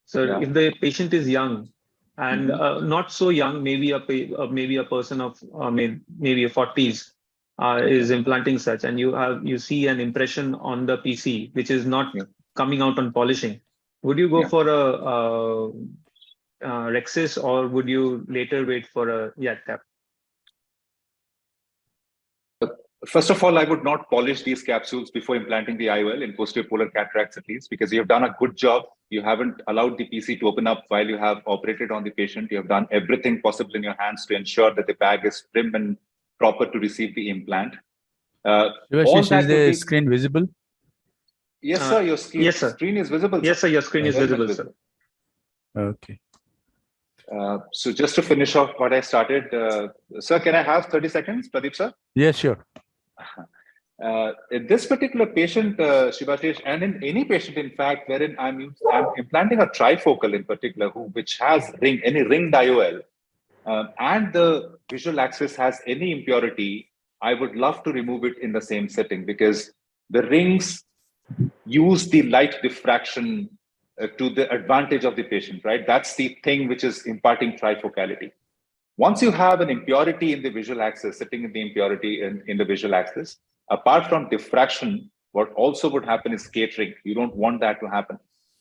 So if the patient is young and not so young, maybe a person of maybe a 40s is implanting such, and you see an impression on the PC which is not coming out on polishing, would you go for a rhexis, or would you later wait for a YAG cap? First of all, I would not polish these capsules before implanting the IOL in posterior polar cataracts at least, because you have done a good job. You haven't allowed the PC to open up while you have operated on the patient. You have done everything possible in your hands to ensure that the bag is prim and proper to receive the implant. Is the screen visible? Yes, sir. Your screen is visible. Yes, sir. Your screen is visible, sir. Okay. So just to finish off what I started, sir, can I have 30 seconds, Pradeep, sir? Yes, sure. In this particular patient, Shivashish, and in any patient, in fact, wherein I'm implanting a trifocal in particular, which has any ringed IOL, and the visual axis has any impurity, I would love to remove it in the same setting, because the rings use the light diffraction to the advantage of the patient, right? That's the thing which is imparting trifocality. Once you have an impurity in the visual axis, sitting in the impurity in the visual axis, apart from diffraction, what also would happen is scattering. You don't want that to happen,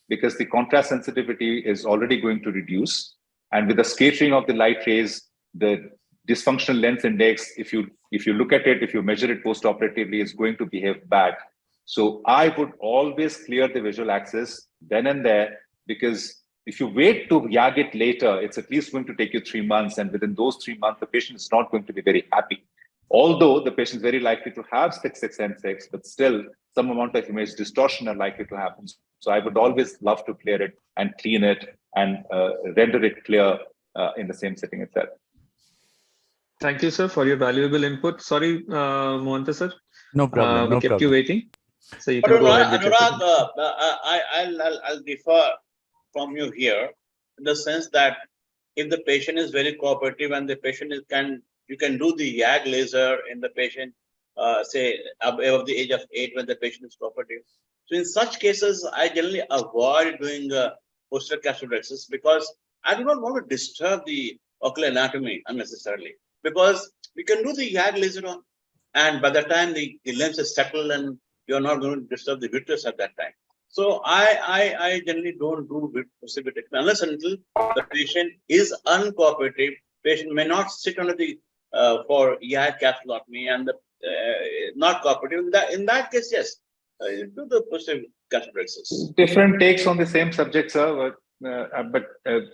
because the contrast sensitivity is already going to reduce. And with the scattering of the light rays, the dysfunctional lens index, if you look at it, if you measure it post-operatively, is going to behave bad. So I would always clear the visual axis then and there, because if you wait to YAG it later, it's at least going to take you 3 months. And within those 3 months, the patient is not going to be very happy. Although the patient is very likely to have 6/6 but still some amount of image distortion are likely to happen. So I would always love to clear it and clean it and render it clear in the same setting itself. Thank you, sir, for your valuable input. Sorry, Mohanta, sir. No problem. We kept you waiting. So you can go ahead with your Anurag, I'll differ from you here, in the sense that if the patient is very cooperative and the patient you can do the YAG laser in the patient, say above the age of 8 when the patient is cooperative. So in such cases, I generally avoid doing posterior capsular rhexis, because I do not want to disturb the ocular anatomy unnecessarily, because we can do the YAG laser on, and by the time the lens is settled and you're not going to disturb the vitreous at that time. So I generally don't do posterior vitrectomy unless and until the patient is uncooperative. Patient may not sit under the for YAG capsulotomy and the not cooperative. In that case, yes, do the posterior capsular rhexis. Different takes on the same subject, sir. But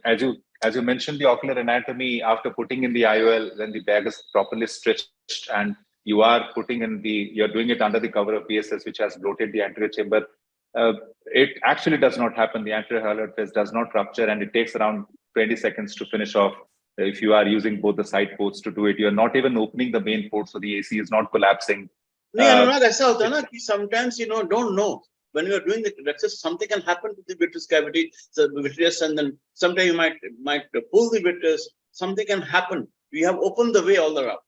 as you mentioned, the ocular anatomy after putting in the IOL, when the bag is properly stretched and you are you're doing it under the cover of BSS, which has bloated the anterior chamber. It actually does not happen. The anterior hilar face does not rupture, and it takes around 20 seconds to finish off. If you are using both the side ports to do it, you're not even opening the main port, so the AC is not collapsing. Sometimes don't know. When you're doing the rhexis, something can happen to the vitreous cavity, so the vitreous, and then sometimes you might pull the vitreous. Something can happen. You have opened the way all around.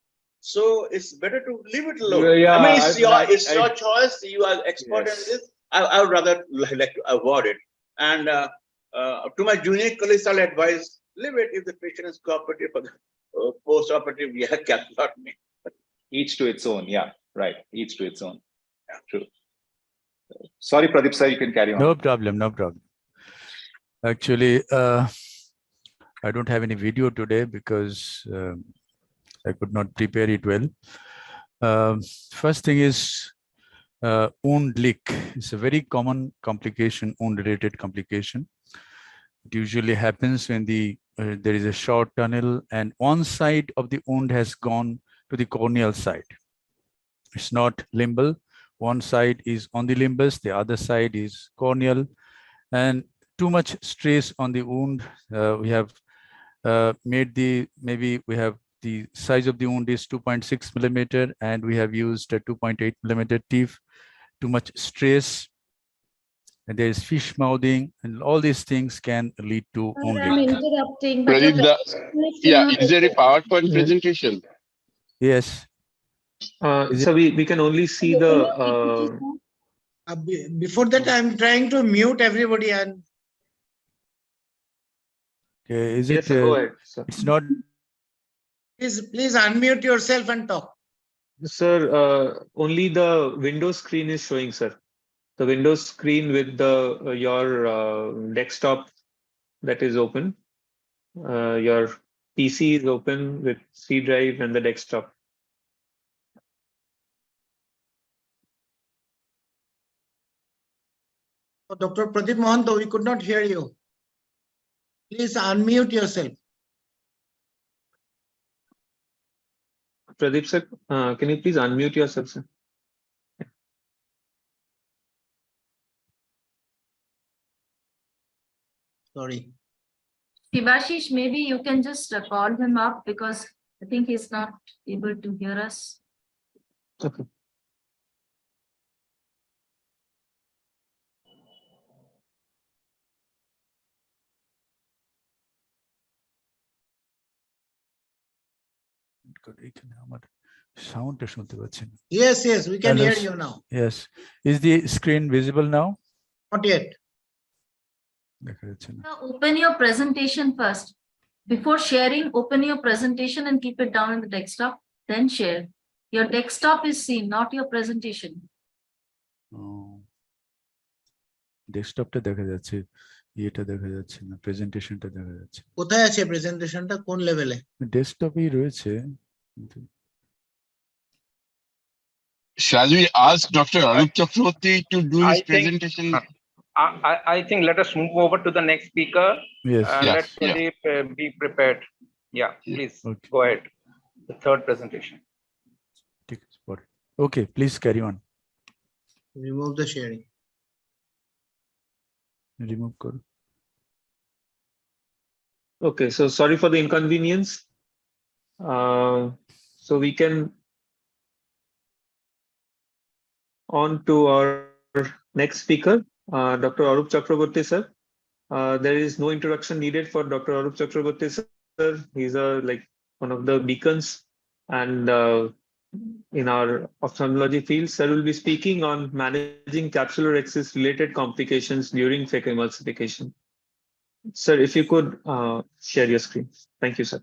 So it's better to leave it alone. Yeah, I mean, it's your choice. You are expert in this. I would rather like to avoid it. And to my junior colleagues, I'll advise, leave it if the patient is cooperative for the post-operative YAG capsulotomy. Each to its own. Yeah, right. Each to its own. Yeah, true. Sorry, Pradeep sir, you can carry on. No problem. No problem. Actually, I don't have any video today because I could not prepare it well. First thing is wound leak. It's a very common complication, wound-related complication. It usually happens when the there is a short tunnel, and one side of the wound has gone to the corneal side. It's not limbal. One side is on the limbus, the other side is corneal, and too much stress on the wound. We have made maybe we have the size of the wound is 2.6 millimeter, and we have used a 2.8 millimeter teeth. Too much stress, and there is fish mouthing, and all these things can lead to wound I'm healing. interrupting, but your Pradeep, presentation is still yeah, not is there a open. PowerPoint presentation? Yes. So we can only see the. Before that, I'm trying to mute everybody and. Okay, is Yes, it? sir, go ahead, sir. It's not. Please unmute yourself and talk. Sir, only the Windows screen is showing, sir. The Windows screen with the your desktop that is open. Your PC is open with C drive and the desktop. Oh, Dr. Pradeep Mohanto, we could not hear you. Please unmute yourself. Pradeep sir, can you please unmute yourself, sir? Sorry. Shivashish, maybe you can just call him up because I think he's not able to hear us. Okay. Sound শুনতে পাচ্ছি না. Yes, yes, we can Hello. hear you now. Yes. Is the screen visible now? Not yet. দেখা যাচ্ছে না. Open your presentation first. Before sharing, open your presentation and keep it down in the desktop, then share. Your desktop is seen, not your presentation. ডেস্কটপটা দেখা যাচ্ছে, এটা দেখা যাচ্ছে না, প্রেজেন্টেশনটা দেখা যাচ্ছে। কোথায় আছে প্রেজেন্টেশনটা, কোন লেভেলে? ডেস্কটপেই রয়েছে। Shall we ask Dr. Arup Chakraborty to do his presentation? I think let us move over to the next speaker. Yes. Let Pradeep be prepared. Yeah, please go ahead. The third presentation. Okay, please carry on. Remove the sharing. Remove code. Okay, so sorry for the inconvenience. So we can on to our next speaker, Dr. Arup Chakraborty, sir. There is no introduction needed for Dr. Arup Chakraborty, sir. He's like one of the beacons, and in our ophthalmology field, sir will be speaking on managing capsular excess related complications during phaco emulsification. Sir, if you could share your screen. Thank you, sir.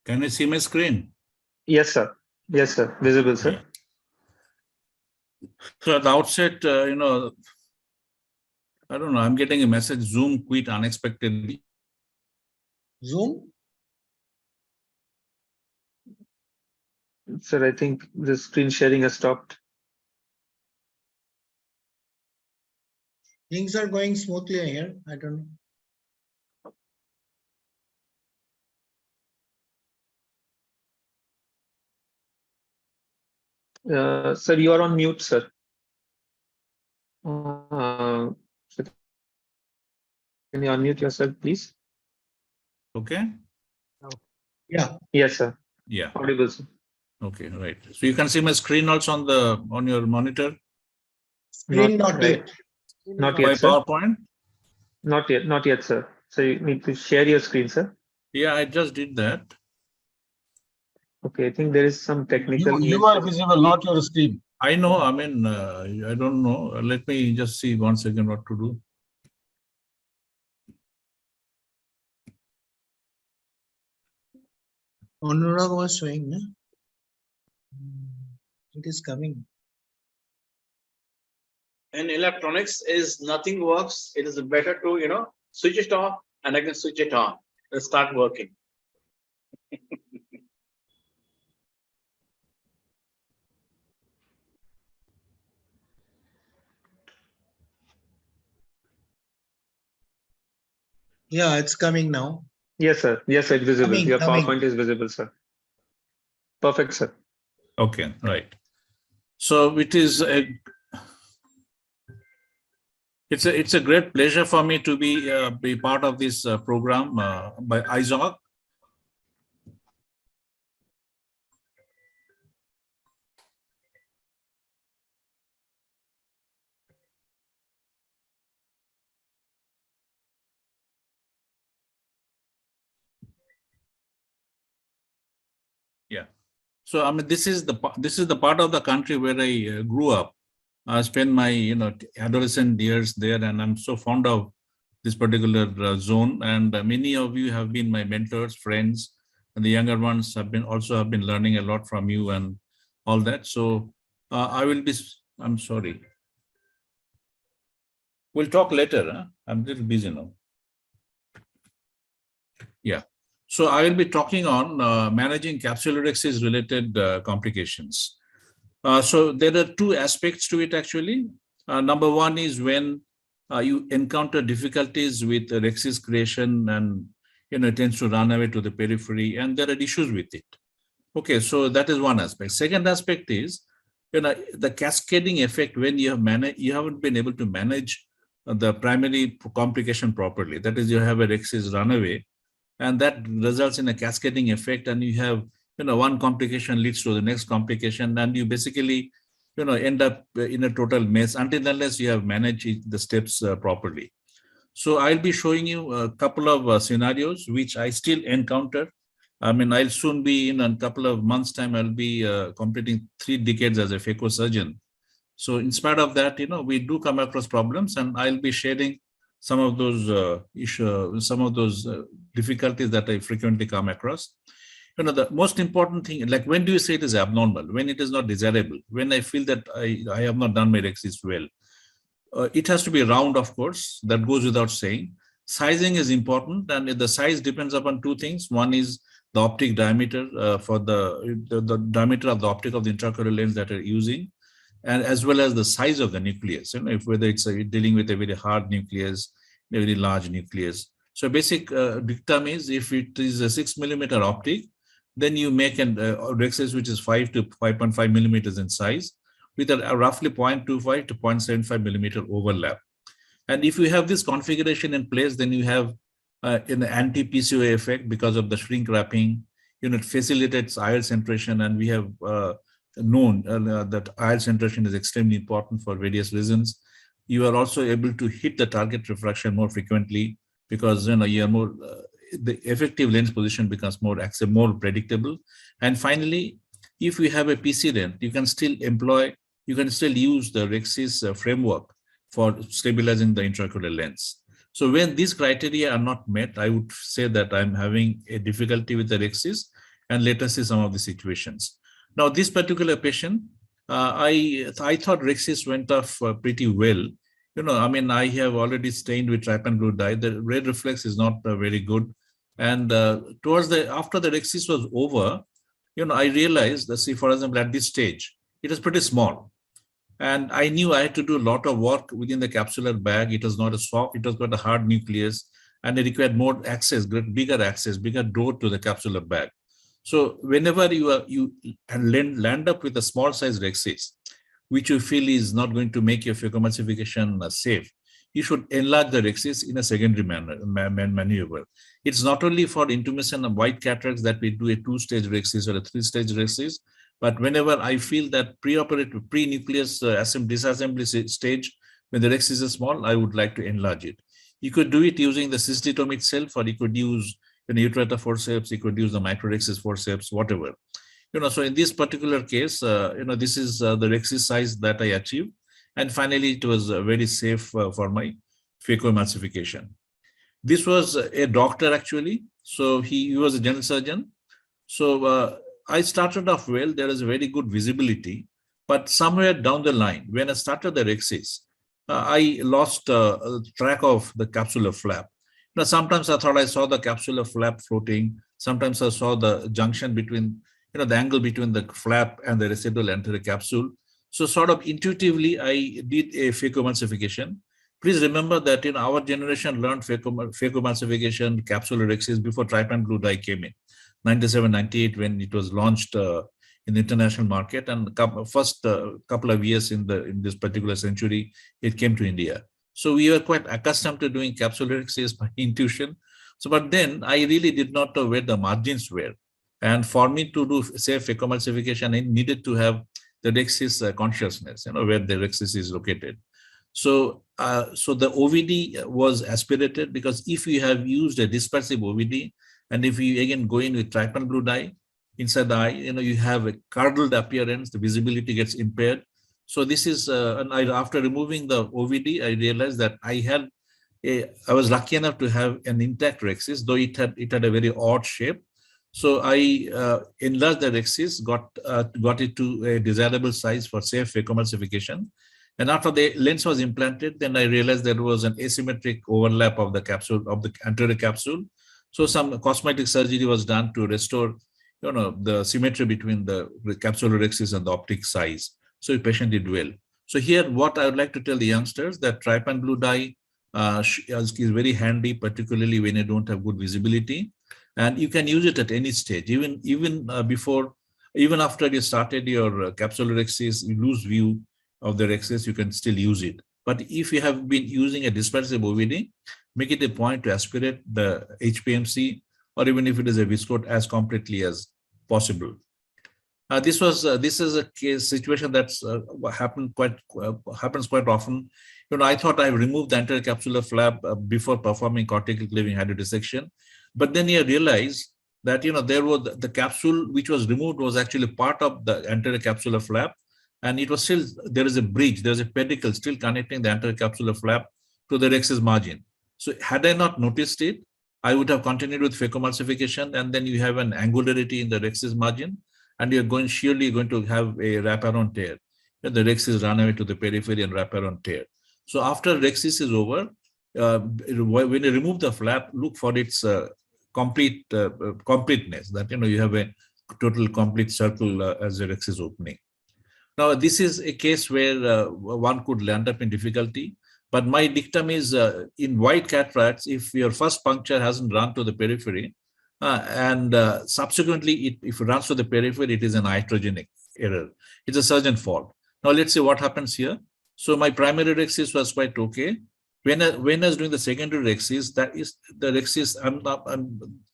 Can you see my screen? Yes, sir. Yes, sir. Visible, sir. So at the outset, I don't know, I'm getting a message, Zoom quit unexpectedly. Zoom? Sir, I think the screen sharing has stopped. Things are going smoothly here. I don't know. Sir, you are on mute, sir. Can you unmute yourself, please? Okay. Yeah. Yes, sir. Yeah. Audible, sir. Okay, right. So you can see my screen also on your monitor. Screen not right. yet. Not By yet, sir. PowerPoint? Not yet, sir. So you need to share your screen, sir. Yeah, I just did that. Okay, I think there is some technical. You are visible, not your screen. I know. I mean, I don't know. Let me just see once again what to do. Anurag was showing, no? It is coming. In electronics, is nothing works. It is better to switch it off and again switch it on and start working. Yeah, it's coming now. Yes, sir. Yes, it's visible. Your Coming. PowerPoint is visible, sir. Perfect, sir. Okay, right. So it's a great pleasure for me to be part of this program by Eizoc. Yeah. So I mean, this is the part of the country where I grew up. I spent my adolescent years there, and I'm so fond of this particular zone. And many of you have been my mentors, friends, and the younger ones have been learning a lot from you and all that. So I will be. I'm sorry. We'll talk later. Huh? I'm a little busy now. Yeah. So I will be talking on managing capsulorhexis related complications. So there are two aspects to it actually. Number one is when you encounter difficulties with rhexis creation and it tends to run away to the periphery and there are issues with it. Okay, so that is one aspect. Second aspect is the cascading effect when you haven't been able to manage the primary complication properly. That is, you have a rhexis runaway, and that results in a cascading effect, and you have one complication leads to the next complication, and you basically end up in a total mess until unless you have managed the steps properly. So I'll be showing you a couple of scenarios which I still encounter. I mean, I'll soon be in a couple of months' time. I'll be completing 3 decades as a phaco surgeon. So in spite of that, we do come across problems, and I'll be sharing some of those issues, some of those difficulties that I frequently come across. The most important thing, like when do you say it is abnormal? When it is not desirable? When I feel that I have not done my rhexis well? It has to be round, of course. That goes without saying. Sizing is important, and the size depends upon 2 things. One is the optic diameter for the diameter of the optic of the intraocular lens that you're using, and as well as the size of the nucleus, if whether it's dealing with a very hard nucleus, a very large nucleus. So basic dictum is if it is a 6 millimeter optic, then you make a rhexis which is 5 to 5.5 millimeters in size with a roughly 0.25 to 0.75 millimeter overlap. And if you have this configuration in place, then you have an anti-PCOA effect because of the shrink wrapping. It facilitates IR centration, and we have known that IR centration is extremely important for various reasons. You are also able to hit the target refraction more frequently because you are more the effective lens position becomes more predictable. And finally, if you have a PC lens, you can still use the rhexis framework for stabilizing the intraocular lens. So when these criteria are not met, I would say that I'm having a difficulty with the rhexis, and let us see some of the situations. Now, this particular patient, I thought rhexis went off pretty well. I mean, I have already stained with trypan blue dye. The red reflex is not very good. And after the rhexis was over, I realized that, see, for example, at this stage, it was pretty small. And I knew I had to do a lot of work within the capsular bag. It was not a soft, it was quite a hard nucleus, and it required more access, bigger door to the capsular bag. So whenever you land up with a small size rhexis, which you feel is not going to make your phacoemulsification safe, you should enlarge the rhexis in a secondary maneuver. It's not only for intumescent and white cataracts that we do a 2-stage rhexis or a 3-stage rhexis, but whenever I feel that pre-operative, pre-nucleus disassembly stage, when the rhexis is small, I would like to enlarge it. You could do it using the cystitome itself, or you could use an utrata forceps, you could use the microrhexis forceps, whatever. So in this particular case, this is the rhexis size that I achieved. And finally, it was very safe for my phacoemulsification. This was a doctor actually. So he was a general surgeon. So I started off well. There is very good visibility, but somewhere down the line, when I started the rhexis, I lost track of the capsular flap. Now, sometimes I thought I saw the capsular flap floating. Sometimes I saw the junction between, the angle between the flap and the residual anterior capsule. So sort of intuitively, I did a phacoemulsification. please remember that in our generation learned phacoemulsification, capsulorhexis before trypan blue dye came in, 97, 98 when it was launched in the international market, and first couple of years in this particular century, it came to India. So we were quite accustomed to doing capsulorhexis by intuition. So, but then I really did not know where the margins were. And for me to do, say, phacoemulsification, I needed to have the rhexis consciousness, where the rhexis is located. So, so the OVD was aspirated, because if you have used a dispersive OVD, and if you again go in with trypan blue dye inside the eye, you have a curdled appearance, the visibility gets impaired. So this is, and after removing the OVD, I realized that I was lucky enough to have an intact rhexis, though it had a very odd shape. So I enlarged the rhexis, got it to a desirable size for safe phacoemulsification. And after the lens was implanted, then I realized there was an asymmetric overlap of the capsule, of the anterior capsule. So some cosmetic surgery was done to restore, the symmetry between the capsulorhexis and the optic size. So the patient did well. So here, what I would like to tell the youngsters, that trypan blue dye is very handy, particularly when you don't have good visibility. And you can use it at any stage, even after you started your capsulorhexis, you lose view of the rhexis, you can still use it. But if you have been using a dispersive OVD, make it a point to aspirate the HPMC, or even if it is a viscoat, as completely as possible. This is a case situation that's happens quite often. I thought I removed the anterior capsular flap before performing cortical cleaving hydrodissection, but then you realize that there was the capsule which was removed was actually part of the anterior capsular flap, and it was still, there is a bridge, there's a pedicle still connecting the anterior capsular flap to the rhexis margin. So had I not noticed it, I would have continued with phacoemulsification, and then you have an angularity in the rhexis margin, and you're surely going to have a wraparound tear. And the rhexis run away to the periphery and wraparound tear. So after rhexis is over, when you remove the flap, look for its completeness, that you have a total complete circle as the rhexis opening. Now, this is a case where one could land up in difficulty. But my dictum is in wide cataracts, if your first puncture hasn't run to the periphery, and subsequently, if it runs to the periphery, it is an iatrogenic error. It's a surgeon fault. Now, let's see what happens here. So my primary rhexis was quite okay. When I was doing the secondary rhexis, that is the rhexis,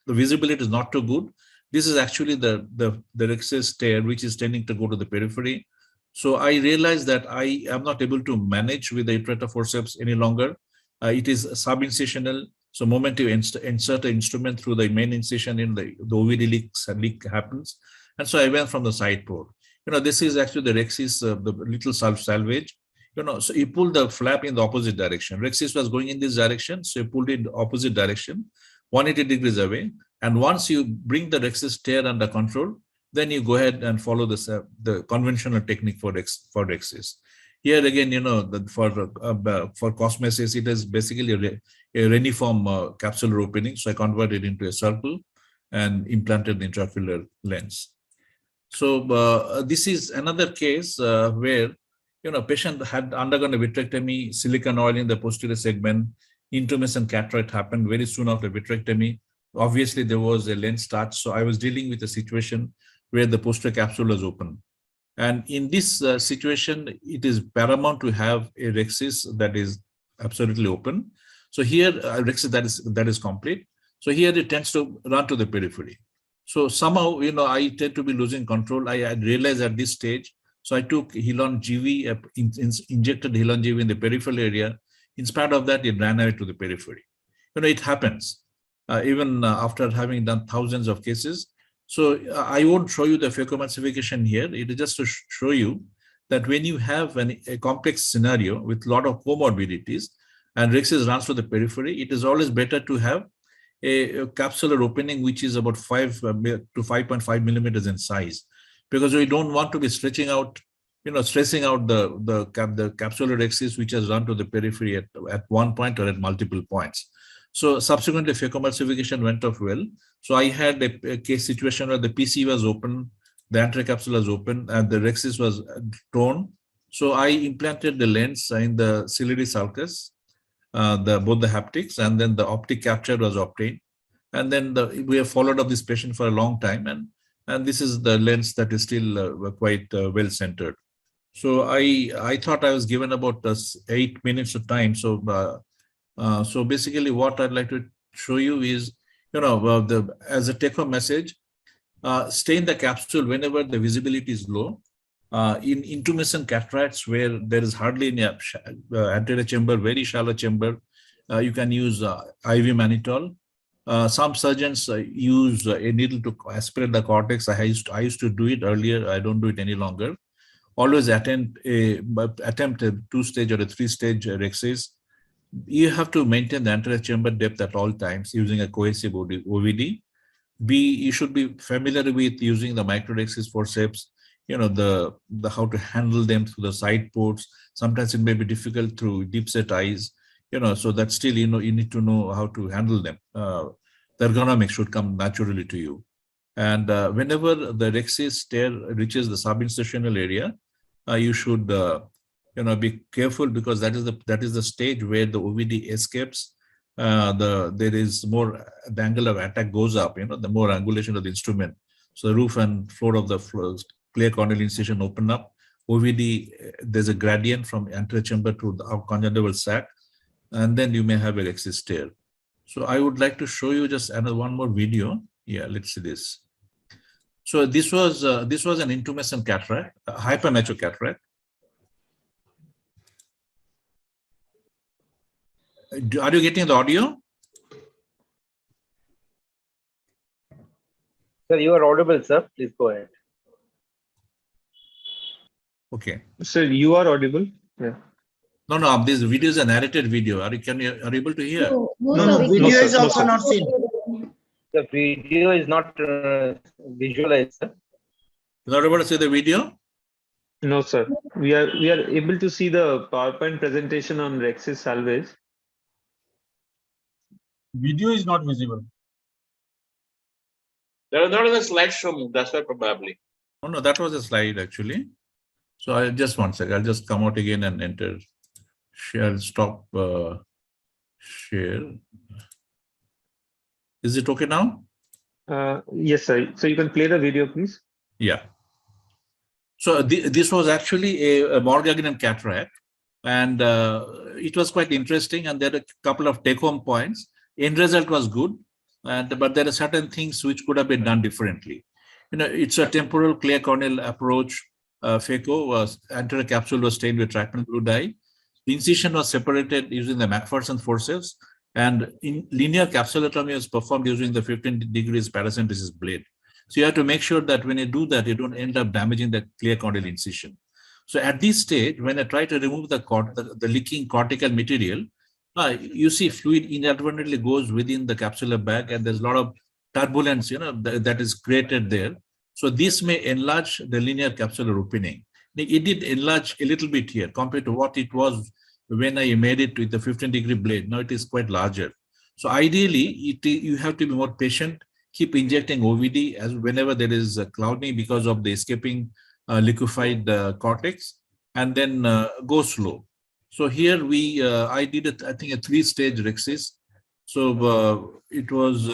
the visibility is not too good. This is actually the rhexis tear, which is tending to go to the periphery. So I realized that I am not able to manage with the iterator forceps any longer. It is subincisional. So moment you insert an instrument through the main incision, in the OVD leak happens. And so I went from the side port. This is actually the rhexis, the little salvage. So you pull the flap in the opposite direction. Rhexis was going in this direction, so you pulled it in the opposite direction, 180 degrees away. And once you bring the rhexis tear under control, then you go ahead and follow the conventional technique for rhexis. Here again, for cosmesis, it is basically a reniform capsular opening. So I converted it into a circle and implanted the intraocular lens. So this is another case where patient had undergone a vitrectomy, silicone oil in the posterior segment, intumescent cataract happened very soon after vitrectomy. Obviously, there was a lens touch. So I was dealing with a situation where the posterior capsule was open. And in this situation, it is paramount to have a rhexis that is absolutely open. So here, rhexis that is complete. So here it tends to run to the periphery. So somehow, I tend to be losing control. I had realized at this stage. So I took Helon GV, injected Helon GV in the peripheral area. In spite of that, it ran away to the periphery. It happens, even after having done thousands of cases. So I won't show you the phacoemulsification here. It is just to show you that when you have a complex scenario with a lot of comorbidities and rhexis runs to the periphery, it is always better to have a capsular opening which is about 5 to 5.5 millimeters in size, because we don't want to be stressing out the capsular rhexis which has run to the periphery at one point or at multiple points. So subsequently, phacoemulsification went off well. So I had a case situation where the PC was open, the anterior capsule was open, and the rhexis was torn. So I implanted the lens in the ciliary sulcus, both the haptics, and then the optic capture was obtained. And then we have followed up this patient for a long time, and this is the lens that is still quite well centered. So I thought I was given about 8 minutes of time. So so basically, what I'd like to show you is, as a take-home message, stay in the capsule whenever the visibility is low. In intumescent cataracts, where there is hardly any anterior chamber, very shallow chamber, you can use IV mannitol. Some surgeons use a needle to aspirate the cortex. I used to do it earlier. I don't do it any longer. Always attempt a 2-stage or a 3-stage rhexis. You have to maintain the anterior chamber depth at all times using a cohesive OVD. You should be familiar with using the microrhexis forceps, the how to handle them through the side ports. Sometimes it may be difficult through deep set eyes, so that still, you need to know how to handle them. The ergonomics should come naturally to you. And whenever the rhexis tear reaches the subinsertional area, you should, be careful, because that is the stage where the OVD escapes. There is more, the angle of attack goes up, the more angulation of the instrument. So the roof and floor of the clear corneal incision open up. OVD, there's a gradient from anterior chamber to the conjunctival sac, and then you may have a rhexis tear. So I would like to show you just one more video. Yeah, let's see this. So this was an intumescent cataract, hypermature cataract. Are you getting the audio? Sir, you are audible, sir. Please go ahead. Okay. Sir, you are audible. Yeah. No, this video is a narrated video. Are you able to hear? No, video is also not seen. The video is not visualized, sir. You're not able to see the video? No, sir. We are able to see the PowerPoint presentation on rhexis salvage. Video is not visible. There is not a slideshow, that's why probably. No, that was a slide actually. So I'll just one second. I'll just come out again and enter. Share, stop share. Is it okay now? Yes, sir. So you can play the video, please. Yeah. So this was actually a Morgagnon cataract, and it was quite interesting. And there are a couple of take-home points. End result was good, but there are certain things which could have been done differently. It's a temporal clear corneal approach. Phaco was anterior capsule was stained with trypanal blue dye. The incision was separated using the Macpherson forceps, and in linear capsulotomy was performed using the 15 degrees paracentesis blade. So you have to make sure that when you do that, you don't end up damaging the clear corneal incision. So at this stage, when I try to remove the leaking cortical material, you see fluid inadvertently goes within the capsular bag, and there's a lot of turbulence, that is created there. So this may enlarge the linear capsular opening. It did enlarge a little bit here compared to what it was when I made it with the 15-degree blade. Now it is quite larger. So ideally, you have to be more patient, keep injecting OVD as whenever there is a clouding because of the escaping liquefied cortex, and then go slow. So here I did I think a 3-stage rhexis. So it was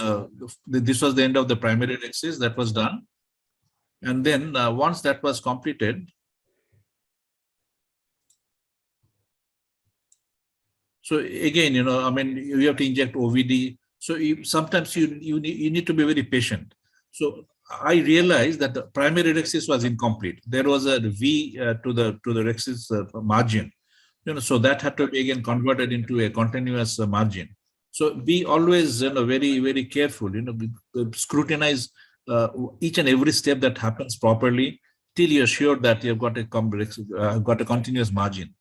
this was the end of the primary rhexis that was done. And then once that was completed, so again, you have to inject OVD. So sometimes you need to be very patient. So I realized that the primary rhexis was incomplete. There was a V to the rhexis margin. So that had to be again converted into a continuous margin. So be always very, very careful. Scrutinize each and every step that happens properly till you're sure that you've got a continuous margin.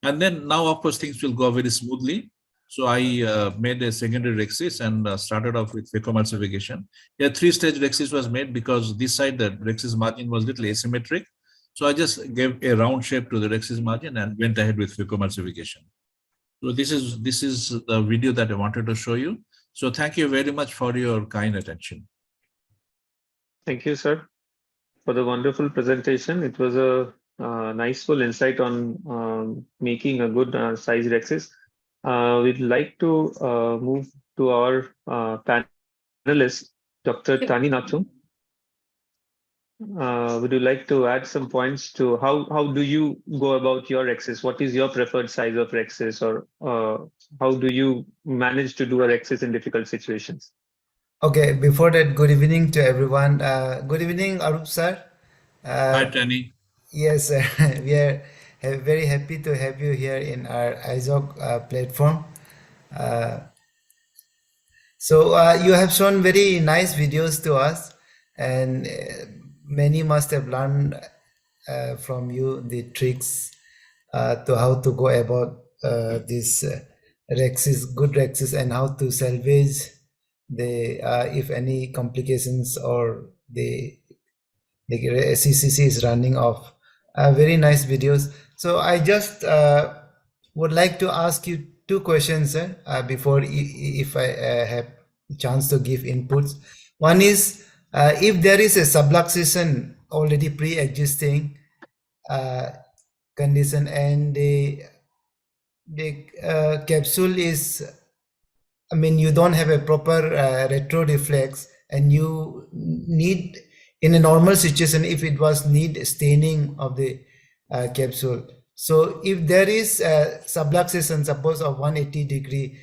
And then now, of course, things will go very smoothly. So I made a secondary rhexis and started off with phacoemulsification. A 3-stage rhexis was made because this side the rhexis margin was a little asymmetric. So I just gave a round shape to the rhexis margin and went ahead with phacoemulsification. So this is the video that I wanted to show you. So thank you very much for your kind attention. Thank you, sir, for the wonderful presentation. It was a nice full insight on making a good size rhexis. we'd like to move to our panelist, Dr. Tani Nathum. Would you like to add some points to how do you go about your rexis? What is your preferred size of rexis, or how do you manage to do a rexis in difficult situations? Okay, before that, good evening to everyone. Good evening, Arup sir. Hi, Tani. Yes, we are very happy to have you here in our Eizoc platform. So you have shown very nice videos to us, and many must have learned from you the tricks to how to go about this rexis, good rexis, and how to salvage the if any complications or the CCC is running off. Very nice videos. So I just would like to ask you two questions before if I have a chance to give inputs. One is if there is a subluxation already pre-existing condition and the capsule is, I mean, you don't have a proper retro reflex, and you need, in a normal situation, if it was need staining of the capsule. So if there is subluxation, suppose of 180 degree,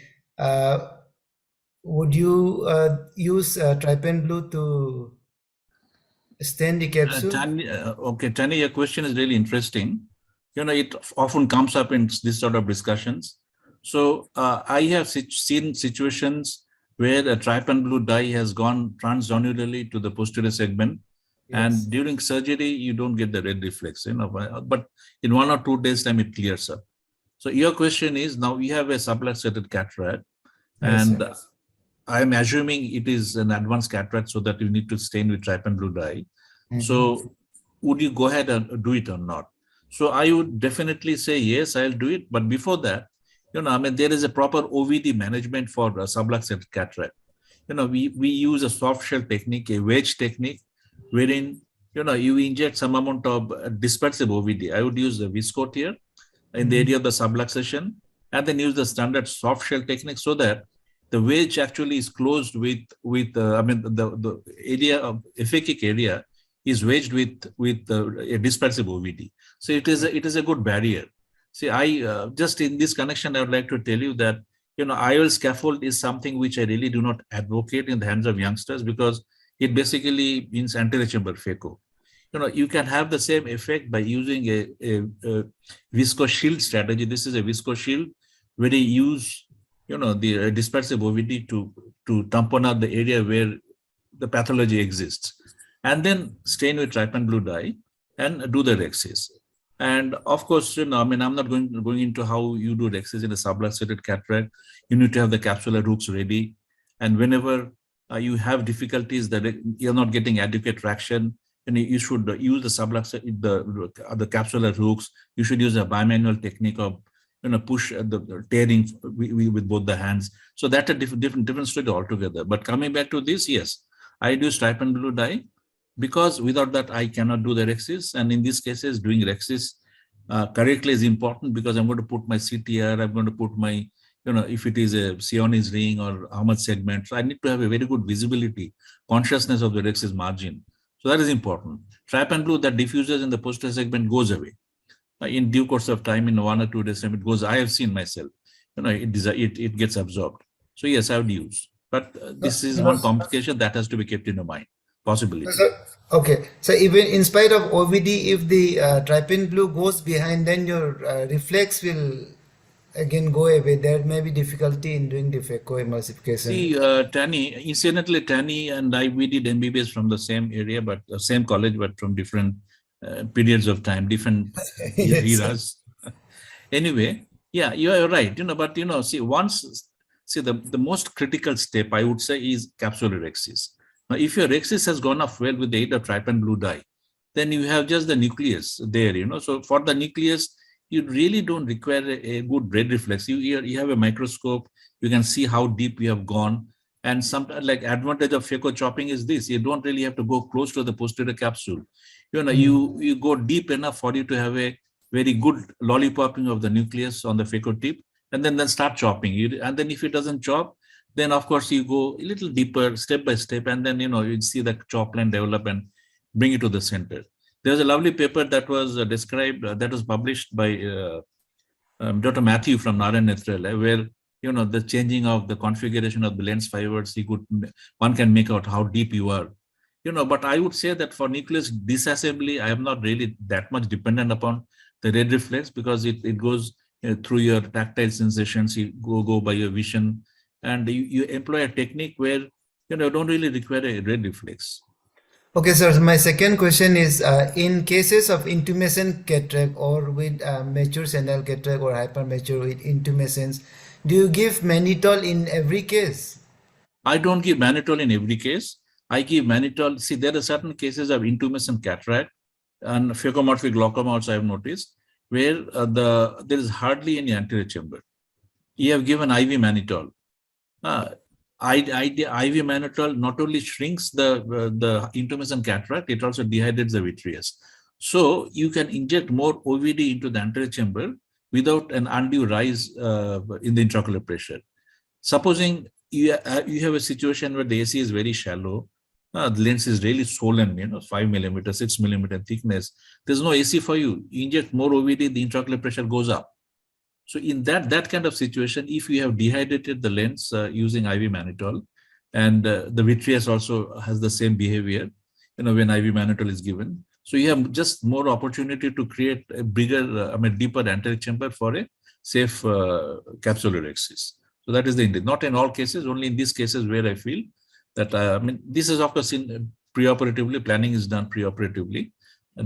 would you use trypan blue to stain the capsule? Tani, okay, Tani, your question is really interesting. You know, it often comes up in this sort of discussions. So I have seen situations where a trypan blue dye has gone transzonularly to the posterior segment. Yes. And during surgery, you don't get the red reflex, you know, but in 1 or 2 days time, it clears up. So your question is, now we have a subluxated cataract, yes, and yes, I'm assuming it is an advanced cataract so that you need to stain with trypan blue dye. Mm-hmm. So would you go ahead and do it or not? So I would definitely say, yes, I'll do it. But before that, you know, I mean, there is a proper OVD management for subluxated cataract. You know, we use a soft shell technique, a wedge technique, wherein, you know, you inject some amount of dispersive OVD. I would use the viscoat here in the area of the subluxation, and then use the standard soft shell technique so that the wedge actually is closed with I mean, the area of aphakic area is wedged with a dispersive OVD. So it is a good barrier. See, I just in this connection, I would like to tell you that, you know, IOL scaffold is something which I really do not advocate in the hands of youngsters, because it basically means anterior chamber phaco. You know, you can have the same effect by using a visco shield strategy. This is a visco shield where they use, you know, the dispersive OVD to tampen out the area where the pathology exists, and then stain with trypan blue dye and do the rexis. And of course, you know, I mean, I'm not going into how you do rexis in a subluxated cataract. You need to have the capsular hooks ready, and whenever you have difficulties that you're not getting adequate traction, and you should use the capsular hooks. You should use a bimanual technique of, you know, push the tearing with both the hands. So that's a different story altogether. But coming back to this, yes, I do trypan blue dye, because without that I cannot do the rexis. And in these cases, doing rexis correctly is important, because I'm going to put my CTR, I'm going to put my, you know, if it is a Sionis ring or how much segment. So I need to have a very good visibility, consciousness of the rexis margin. So that is important. Trypan blue that diffuses in the posterior segment goes away. In due course of time, in 1 or 2 days time, it goes. I have seen myself, you know, it gets absorbed. So yes, I would use. But this is one complication that has to be kept in your mind. Possibility. Okay, so even in spite of OVD, if the trypan blue goes behind, then your reflex will again go away. There may be difficulty in doing the phaco emulsification. See, Tani, incidentally, Tani and we did MBBS from the same area, but same college, but from different periods of time, different eras. Anyway, yeah, you are right. You know, but you know, see, the most critical step I would say is capsular rexis. Now, if your rexis has gone off well with the aid of trypan blue dye, then you have just the nucleus there, you know. So for the nucleus, you really don't require a good red reflex. You have a microscope, you can see how deep you have gone. And sometimes, like, advantage of phaco chopping is this: you don't really have to go close to the posterior capsule. You know, you go deep enough for you to have a very good lollipopping of the nucleus on the phaco tip, and then start chopping. And then if it doesn't chop, then of course you go a little deeper, step by step, and then you see the chop line develop and bring it to the center. There's a lovely paper that was described, that was published by Dr. Matthew from Narayan Nethralaya, where the changing of the configuration of the lens fibers, one can make out how deep you are. But I would say that for nucleus disassembly, I am not really that much dependent upon the red reflex, because it goes through your tactile sensations, you go by your vision, and you employ a technique where you don't really require a red reflex. Okay, sir. My second question is, in cases of intumescent cataract or with mature senile cataract or hypermature with intumescence, do you give mannitol in every case? I don't give mannitol in every case. I give mannitol. See, there are certain cases of intumescent cataract and phacomorphic glaucoma also I have noticed, where there is hardly any anterior chamber. You have given IV mannitol. IV mannitol not only shrinks the intumescent cataract, it also dehydrates the vitreous. So you can inject more OVD into the anterior chamber without an undue rise in the intraocular pressure. Supposing you have a situation where the AC is very shallow, the lens is really swollen, 5 millimeter, 6 millimeter thickness. There's no AC for you. You inject more OVD, the intraocular pressure goes up. So in that kind of situation, if you have dehydrated the lens using IV mannitol, and the vitreous also has the same behavior, when IV mannitol is given, so you have just more opportunity to create a bigger, deeper anterior chamber for a safe capsulorhexis. So that is the intent. Not in all cases, only in these cases where I feel that, this is of course in preoperatively, planning is done preoperatively,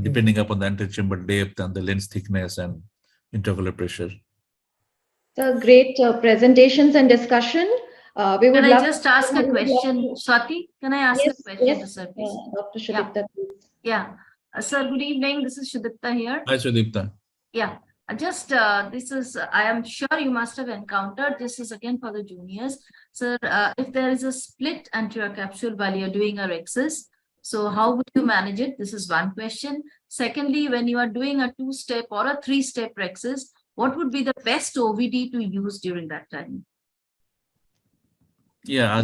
depending upon the anterior chamber depth and the lens thickness and intraocular pressure. So great presentations and discussion. We would Can love I just ask a question, Swati? Can I ask a question to Sir, please? Dr. Sudipta, please. Yeah. Sir, good evening. This is Sudipta here. Hi, Sudipta. Yeah. Just this is, I am sure you must have encountered, this is again for the juniors. Sir, if there is a split anterior capsule while you're doing a rhexis, so how would you manage it? This is one question. Secondly, when you are doing a 2-step or a 3-step rhexis, what would be the best OVD to use during that time? Yeah, I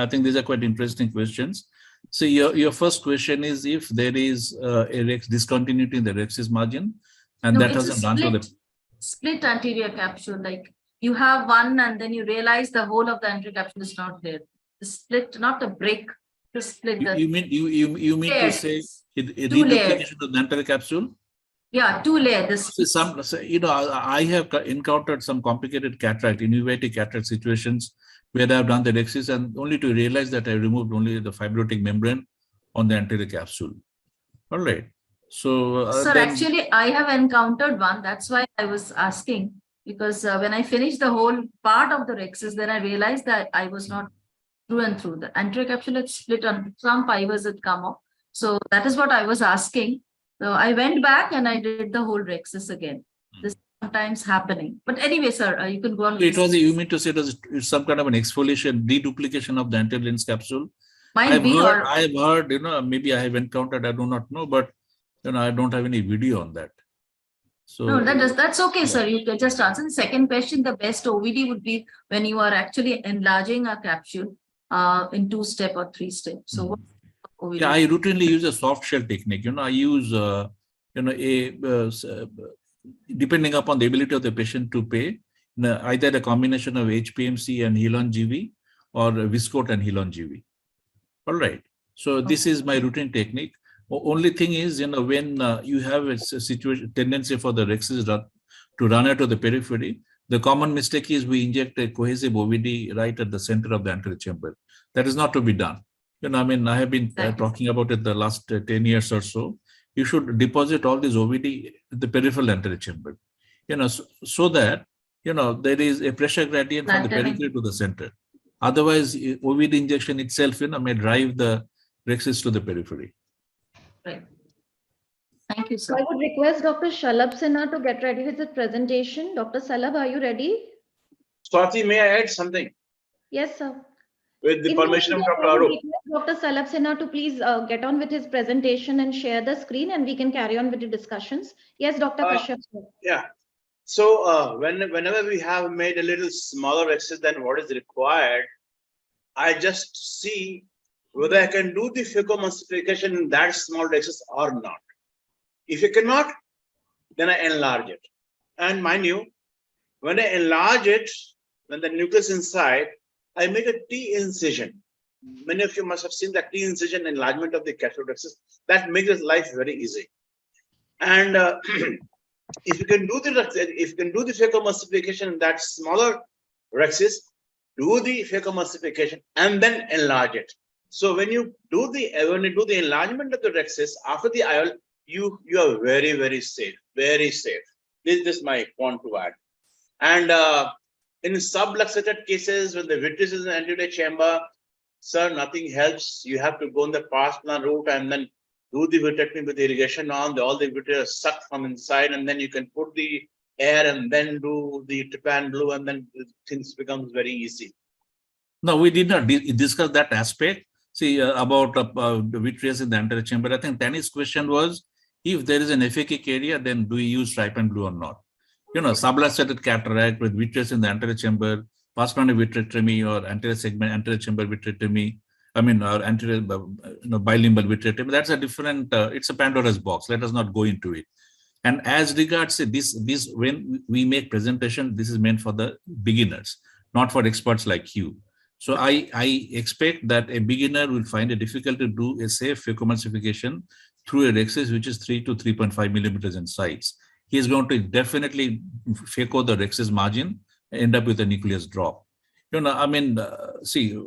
think these are quite interesting questions. So your first question is if there is a discontinuity in the rhexis margin, and no, that hasn't run to the split anterior capsule, like you have one and then you realize the whole of the anterior capsule is not there. The split, not the break, the split. You mean to say reduplication of the anterior capsule? Yeah, 2 layers. I have encountered some complicated cataract, innovative cataract situations where I have done the rhexis and only to realize that I removed only the fibrotic membrane on the anterior capsule. All right. So, Sir, actually, I have encountered one. That's why I was asking, because when I finished the whole part of the rhexis, then I realized that I was not through and through. The anterior capsule had split on some fibers had come off. So that is what I was asking. So I went back and I did the whole rhexis again. This is sometimes happening. But anyway, sir, you can go on. It was, you mean to say it was some kind of an exfoliation, deduplication of the anterior lens capsule? I've heard, maybe I have encountered, I do not know, but I don't have any video on that. So no, that's okay, sir. You can just answer the second question. The best OVD would be when you are actually enlarging a capsule in 2-step or 3-step. So what OVD? Yeah, I routinely use a soft shell technique. I use depending upon the ability of the patient to pay, either a combination of HPMC and Helon GV or Viscoat and Helon GV. All right. So this is my routine technique. Only thing is, when you have a situation tendency for the rhexis to run out of the periphery, the common mistake is we inject a cohesive OVD right at the center of the anterior chamber. That is not to be done. I have been talking about it the last 10 years or so. You should deposit all this OVD in the peripheral anterior chamber, so that, there is a pressure gradient from the periphery to the center. Otherwise, OVD injection itself, may drive the rhexis to the periphery. Right. Thank you, sir. I would request Dr. Shalabh Sinha to get ready with his presentation. Dr. Shalabh, are you ready? Swati, may I add something? Yes, sir. With the permission of Dr. Arup. Dr. Shalabh Sinha to please get on with his presentation and share the screen, and we can carry on with the discussions. Yes, Dr. Kashyap. Yeah. So whenever we have made a little smaller rexes than what is required, I just see whether I can do the phacoemulsification in that small rexes or not. If you cannot, then I enlarge it. And mind you, when I enlarge it, when the nucleus inside, I make a T incision. Many of you must have seen that T incision enlargement of the capsular rexes. That makes life very easy. And if you can do the phacoemulsification in that smaller rexes, do the phacoemulsification and then enlarge it. So when you do the enlargement of the rexes after the IOL, you are very, very safe, very safe. This is my point to add. And in subluxated cases, when the vitreous is in the anterior chamber, sir, nothing helps. You have to go in the pars plana route and then do the vitrectomy with the irrigation on. All the vitreous sucked from inside, and then you can put the air and then do the trypan blue, and then things becomes very easy. No, we did not discuss that aspect. See, about the vitreous in the anterior chamber. I think Tani's question was, if there is an aphakic area, then do we use trypan blue or not? You know, subluxated cataract with vitreous in the anterior chamber, pars plana vitrectomy or anterior segment, anterior chamber vitrectomy, I mean, or anterior bilimbal vitrectomy. That's a different, it's a Pandora's box. Let us not go into it. And as regards this, when we make presentation, this is meant for the beginners, not for experts like you. So I expect that a beginner will find it difficult to do a safe phacoemulsification through a rexis which is 3 to 3.5 millimeters in size. He is going to definitely phaco the rexis margin, end up with a nucleus drop. You know, I mean, see,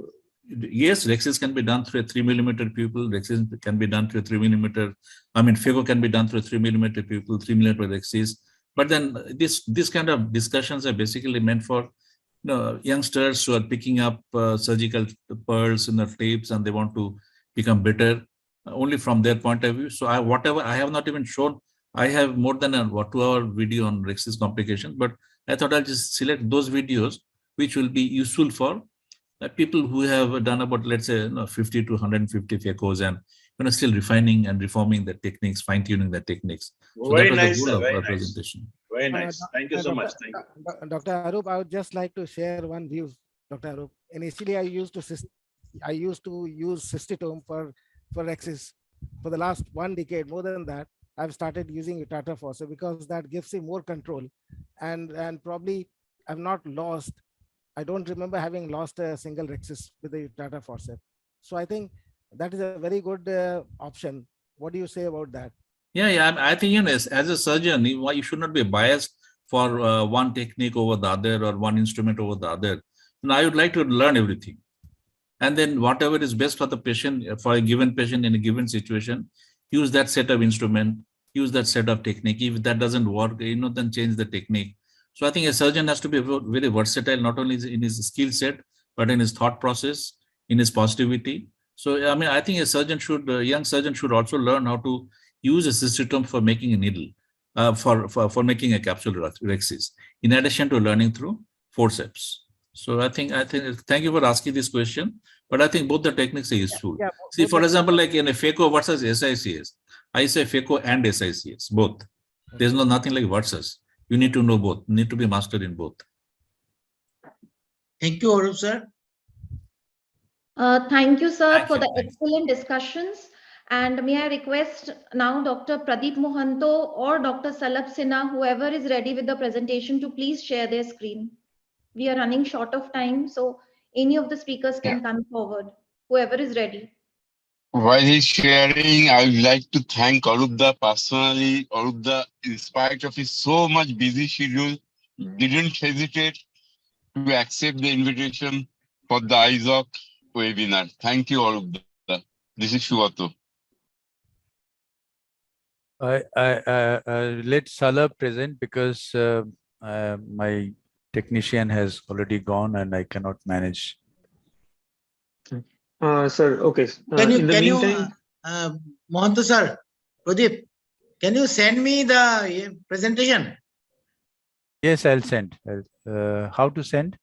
yes, rexis can be done through a 3 millimeter pupil, rexis can be done through a 3 millimeter, I mean, phaco can be done through a 3 millimeter pupil, 3 millimeter rexis. But then this kind of discussions are basically meant for youngsters who are picking up surgical pearls in the tapes and they want to become better only from their point of view. So I have not even shown, I have more than a 2-hour video on rexis complications, but I thought I'll just select those videos which will be useful for people who have done about, let's say, 50 to 150 phacos and still refining and reforming the techniques, fine-tuning the techniques. So very that was nice, the goal of very our nice. presentation. Very nice. Thank you so much. Thank you. Dr. Arup, I would just like to share one view, Dr. Arup. Initially, I used to use cystitome for rexis. For the last 1 decade, more than that, I've started using tartar forceps because that gives you more control. And probably I've not lost, I don't remember having lost a single rexis with the tartar forceps. So I think that is a very good option. What do you say about that? Yeah, I think, as a surgeon, you should not be biased for one technique over the other or one instrument over the other. And I would like to learn everything. And then whatever is best for the patient, for a given patient in a given situation, use that set of instrument, use that set of technique. If that doesn't work, then change the technique. So I think a surgeon has to be very versatile, not only in his skill set, but in his thought process, in his positivity. So, I mean, I think a young surgeon should also learn how to use a cystitome for making a needle, for making a capsular rexis, in addition to learning through forceps. So I think, thank you for asking this question, but I think both the techniques are useful. Yeah, See, for example, like in a phaco versus SICS, I say phaco and SICS, both. There's nothing like versus. You need to know both, you need to be mastered in both. Thank you, Arup sir. Thank you, sir, for the excellent discussions. And may I request now Dr. Pradeep Mohanto or Dr. Salab Sinha, whoever is ready with the presentation, to please share their screen. We are running short of time, so any of the speakers can come forward, whoever is ready. While he's sharing, I would like to thank Arupda personally. Arupda, in spite of his so much busy schedule, didn't hesitate to accept the invitation for the Eizoc webinar. Thank you, Arupda. This is Shuato. I let Salab present because my technician has already gone and I cannot manage. Sir, okay. Mohanto sir, Pradeep, can you send me the presentation? Yes, I'll send. How to send?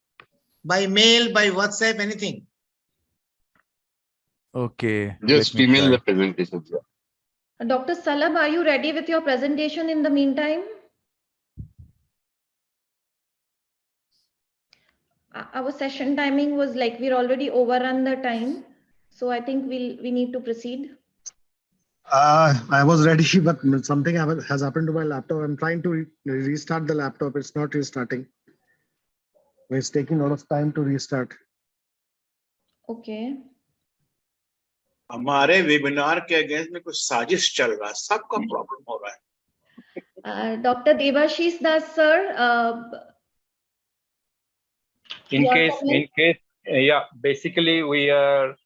By mail, by WhatsApp, anything. Okay. Just email the presentation. Dr. Salab, are you ready with your presentation in the meantime? our session timing was like we're already overrun the time. So I think we need to proceed. I was ready, but something has happened to my laptop. I'm trying to restart the laptop. It's not restarting. It's taking a lot of time to restart. Okay. हमारे webinar के against में कुछ साजिश चल रहा है, सबका problem हो रहा है. Dr. Devashish Das sir, in case, yeah, basically we have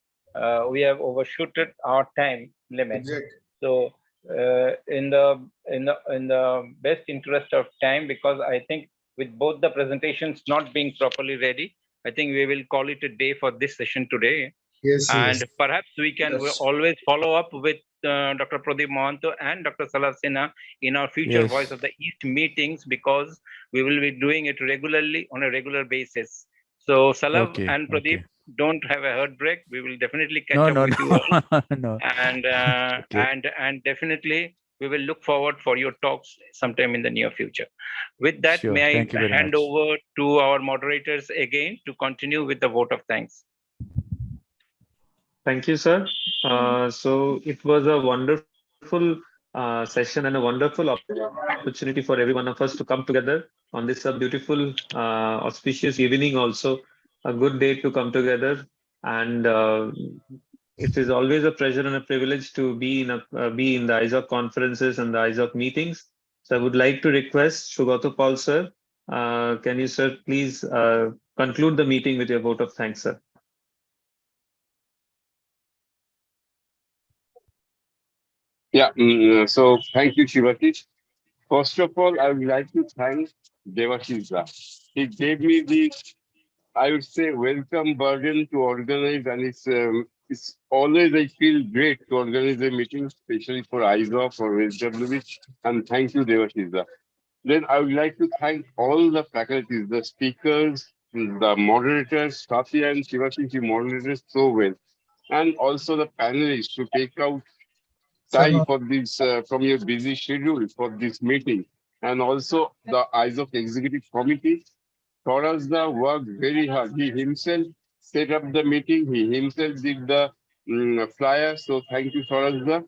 overshooted our time limit. Exactly. So in the best interest of time, because I think with both the presentations not being properly ready, I think we will call it a day for this session today. Yes. And Yes. perhaps we can always follow up with Dr. Pradeep Mohanto and Dr. Salah Sinha in our future Yes. Voice of the East meetings, because we will be doing it regularly on a regular basis. So Salah Okay, and Pradeep, okay. don't have a heartbreak. We will definitely catch No, up no, with you no, all. no. And Okay. and definitely we will look forward for your talks sometime in the near future. With that, Sure. may Thank you I very hand much. over to our moderators again to continue with the vote of thanks. Thank you, sir. So it was a wonderful session and a wonderful opportunity for every one of us to come together on this beautiful, auspicious evening. Also, a good day to come together, and it is always a pleasure and a privilege to be in the Eizoc conferences and the Eizoc meetings. So I would like to request Shugato Paul sir, can you, sir, please conclude the meeting with your vote of thanks, sir? Yeah, so thank you, Shivaji. First of all, I would like to thank Devashish. He gave me the, I would say, welcome burden to organize, and it's always, I feel great to organize a meeting, especially for Eizoc or SWB. And thank you, Devashish. Then I would like to thank all the faculties, the speakers, the moderators, Sathi and Shivaji moderated so well, and also the panelists to take out time for this from your busy schedule for this meeting, and also the Eizoc Executive Committee. Thorazda worked very hard. He himself set up the meeting. He himself did the flyer. So thank you, Thorazda.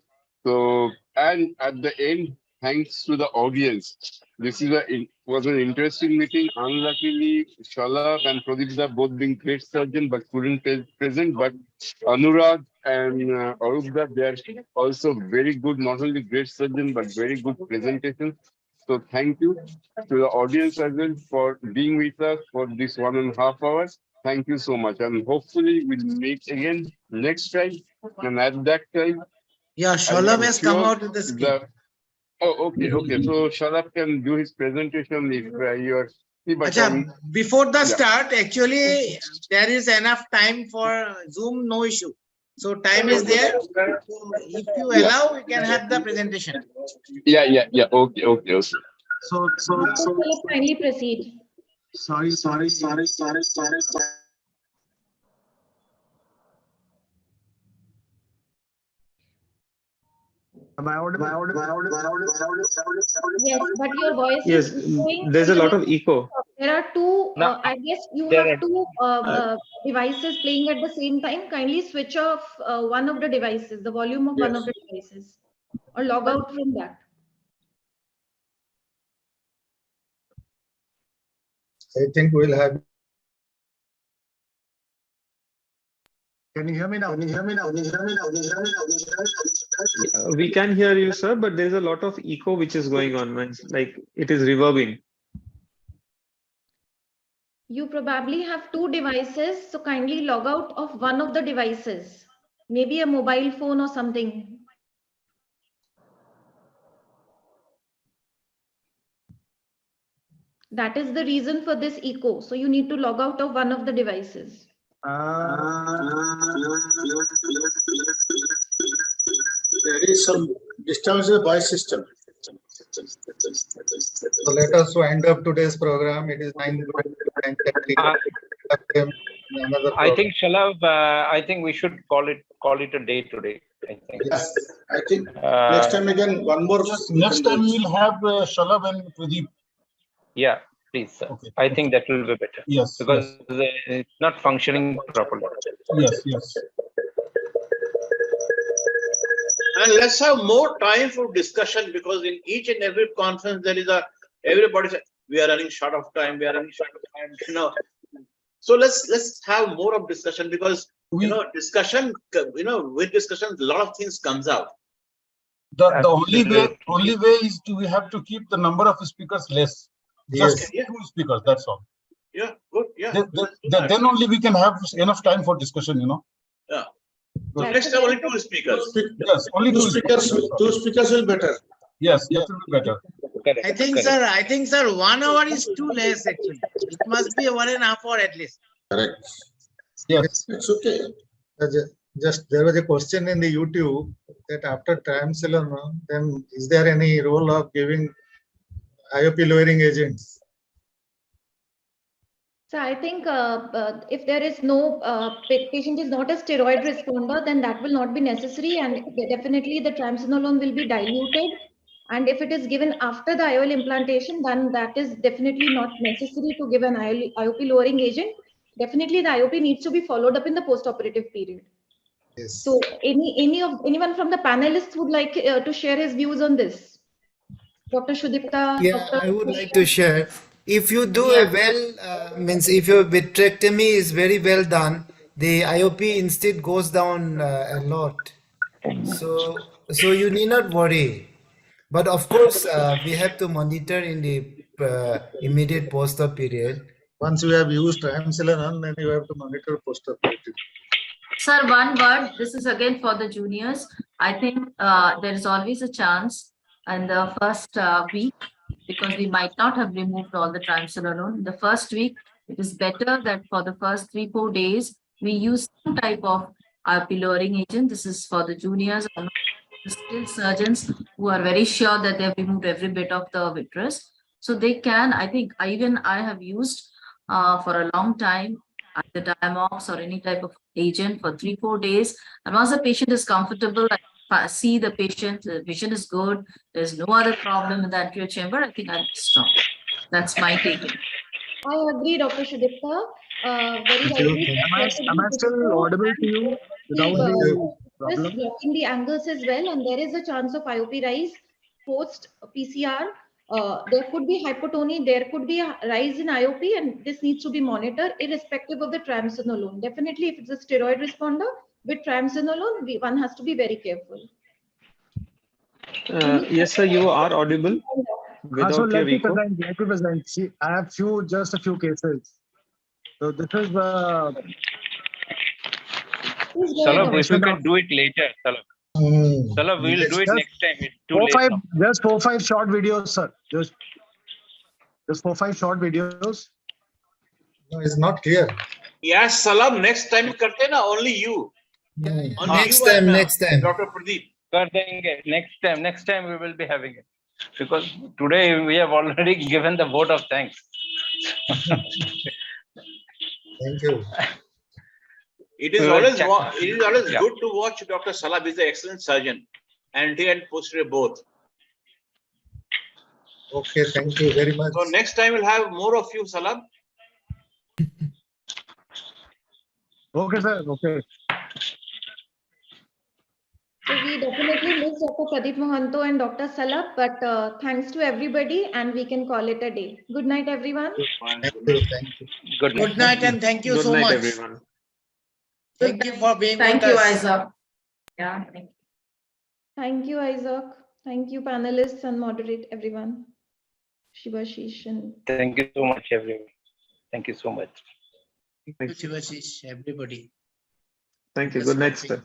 So, and at the end, thanks to the audience. This is was an interesting meeting. Unluckily, Shalak and Pradipda both being great surgeons but couldn't present. But Anurag and Arubda, they are also very good, not only great surgeons, but very good presentations. So thank you to the audience as well for being with us for this 1.5 hours. Thank you so much. And hopefully we'll meet again next time. And at that time, Yeah, Shalab has come out with the screen. Oh, okay. So Shalab can do his presentation if you are. Achha, before the start, actually, there is enough time for Zoom, no issue. So time is there. So if you allow, we can have the presentation. Yeah. Okay. So kindly proceed. Sorry. Am I audible? Yes, but your voice Yes, is going. there's a lot of echo. There are two, No, I guess you there have two devices playing at the same time. Kindly switch off one of the devices, the volume of one of the devices, or log out from that. I think we'll have. Can you hear me now? We can hear you, sir, but there's a lot of echo which is going on. Like it is reverbing. You probably have two devices, so kindly log out of one of the devices, maybe a mobile phone or something. That is the reason for this echo. So you need to log out of one of the devices. There is some disturbance in the voice system. So let us wind up today's program. It is 9:30. I think Shalav, I think we should call it a day today. I think. Yes, I think next time again one more. Next time we'll have Shalab and Pradeep. Yeah. please, sir. Okay. I think that will be better. Yes. Because it's not functioning properly. Yes. Yes. And let's have more time for discussion, because in each and every conference there is everybody says we are running short of time. We are running short of time. So let's have more of discussion, because discussion. With discussion, a lot of things comes out. The only way is we have to keep the number of speakers less. Just 2 speakers. That's all. Yeah. Good. Yeah. Then only we can have enough time for discussion. Yeah. So next time only 2 speakers. Yes, only 2 speakers. 2 speakers will better. Yes, that will be better. I think, sir, 1 hour is too less actually. It must be 1.5 hours at least. Correct. Yes. It's okay. Just there was a question in the YouTube that after triamcinolone, then is there any role of giving IOP lowering agents? So I think if there is no patient is not a steroid responder, then that will not be necessary, and definitely the triamcinolone will be diluted. And if it is given after the IOL implantation, then that is definitely not necessary to give an IOP lowering agent. Definitely the IOP needs to be followed up in the post-operative period. Yes. So anyone from the panelists would like to share his views on this? Dr. Shudipta? Yeah, I would like to share. If you do a means if your vitrectomy is very well done, the IOP instead goes down a lot. So you need not worry. But of course, we have to monitor in the immediate post-op period. Once you have used triamcinolone, then you have to monitor post-operative. Sir, one word. This is again for the juniors. I think there is always a chance in the first week, because we might not have removed all the triamcinolone. In the first week, it is better that for the first 3-4 days, we use some type of IOP lowering agent. This is for the juniors, the skilled surgeons who are very sure that they've removed every bit of the vitreous. So they can, I think, even I have used for a long time the Diamox or any type of agent for 3-4 days. And once the patient is comfortable, I see the patient, the vision is good, there's no other problem in the anterior chamber, I think I'll stop. That's my take. I agree, Dr. Shudipta. Very rightly. Am I still audible to you without the problem? Blocking the angles as well, and there is a chance of IOP rise post PCR. There could be hypotony, there could be a rise in IOP, and this needs to be monitored irrespective of the triamcinolone. Definitely, if it's a steroid responder with triamcinolone, one has to be very careful. Yes, sir, you are audible. So let me present. See, I have just a few cases. So this is Salab, if you can do it later, Salab. Salab, we'll do it next time. It's too late now. Just 4-5 short videos, sir. Just 4-5 short videos. No, it's not clear. Yes, Salam, next time karte na, only you. Next time. Dr. Pradeep. Next time we will be having it. Because today we have already given the vote of thanks. Thank you. It is always good to watch Dr. Salab. He's an excellent surgeon, anterior and posterior both. Okay, thank you very much. So next time we'll have more of you, Salab. Okay, sir. Okay. So we definitely miss Dr. Pradeep Mohanto and Dr. Salab, but thanks to everybody, and we can call it a day. Good night, everyone. Thank you. Good night, and thank you so much. Everyone. Thank you for being Thank with you, us. Eizoc. Yeah, thank you. Thank you, Eizoc. Thank you, panelists and moderate everyone. Shivashish and Thank you so much, everyone. Thank you so much. Thank you, Shivashish, everybody. Thank you. Good night, sir.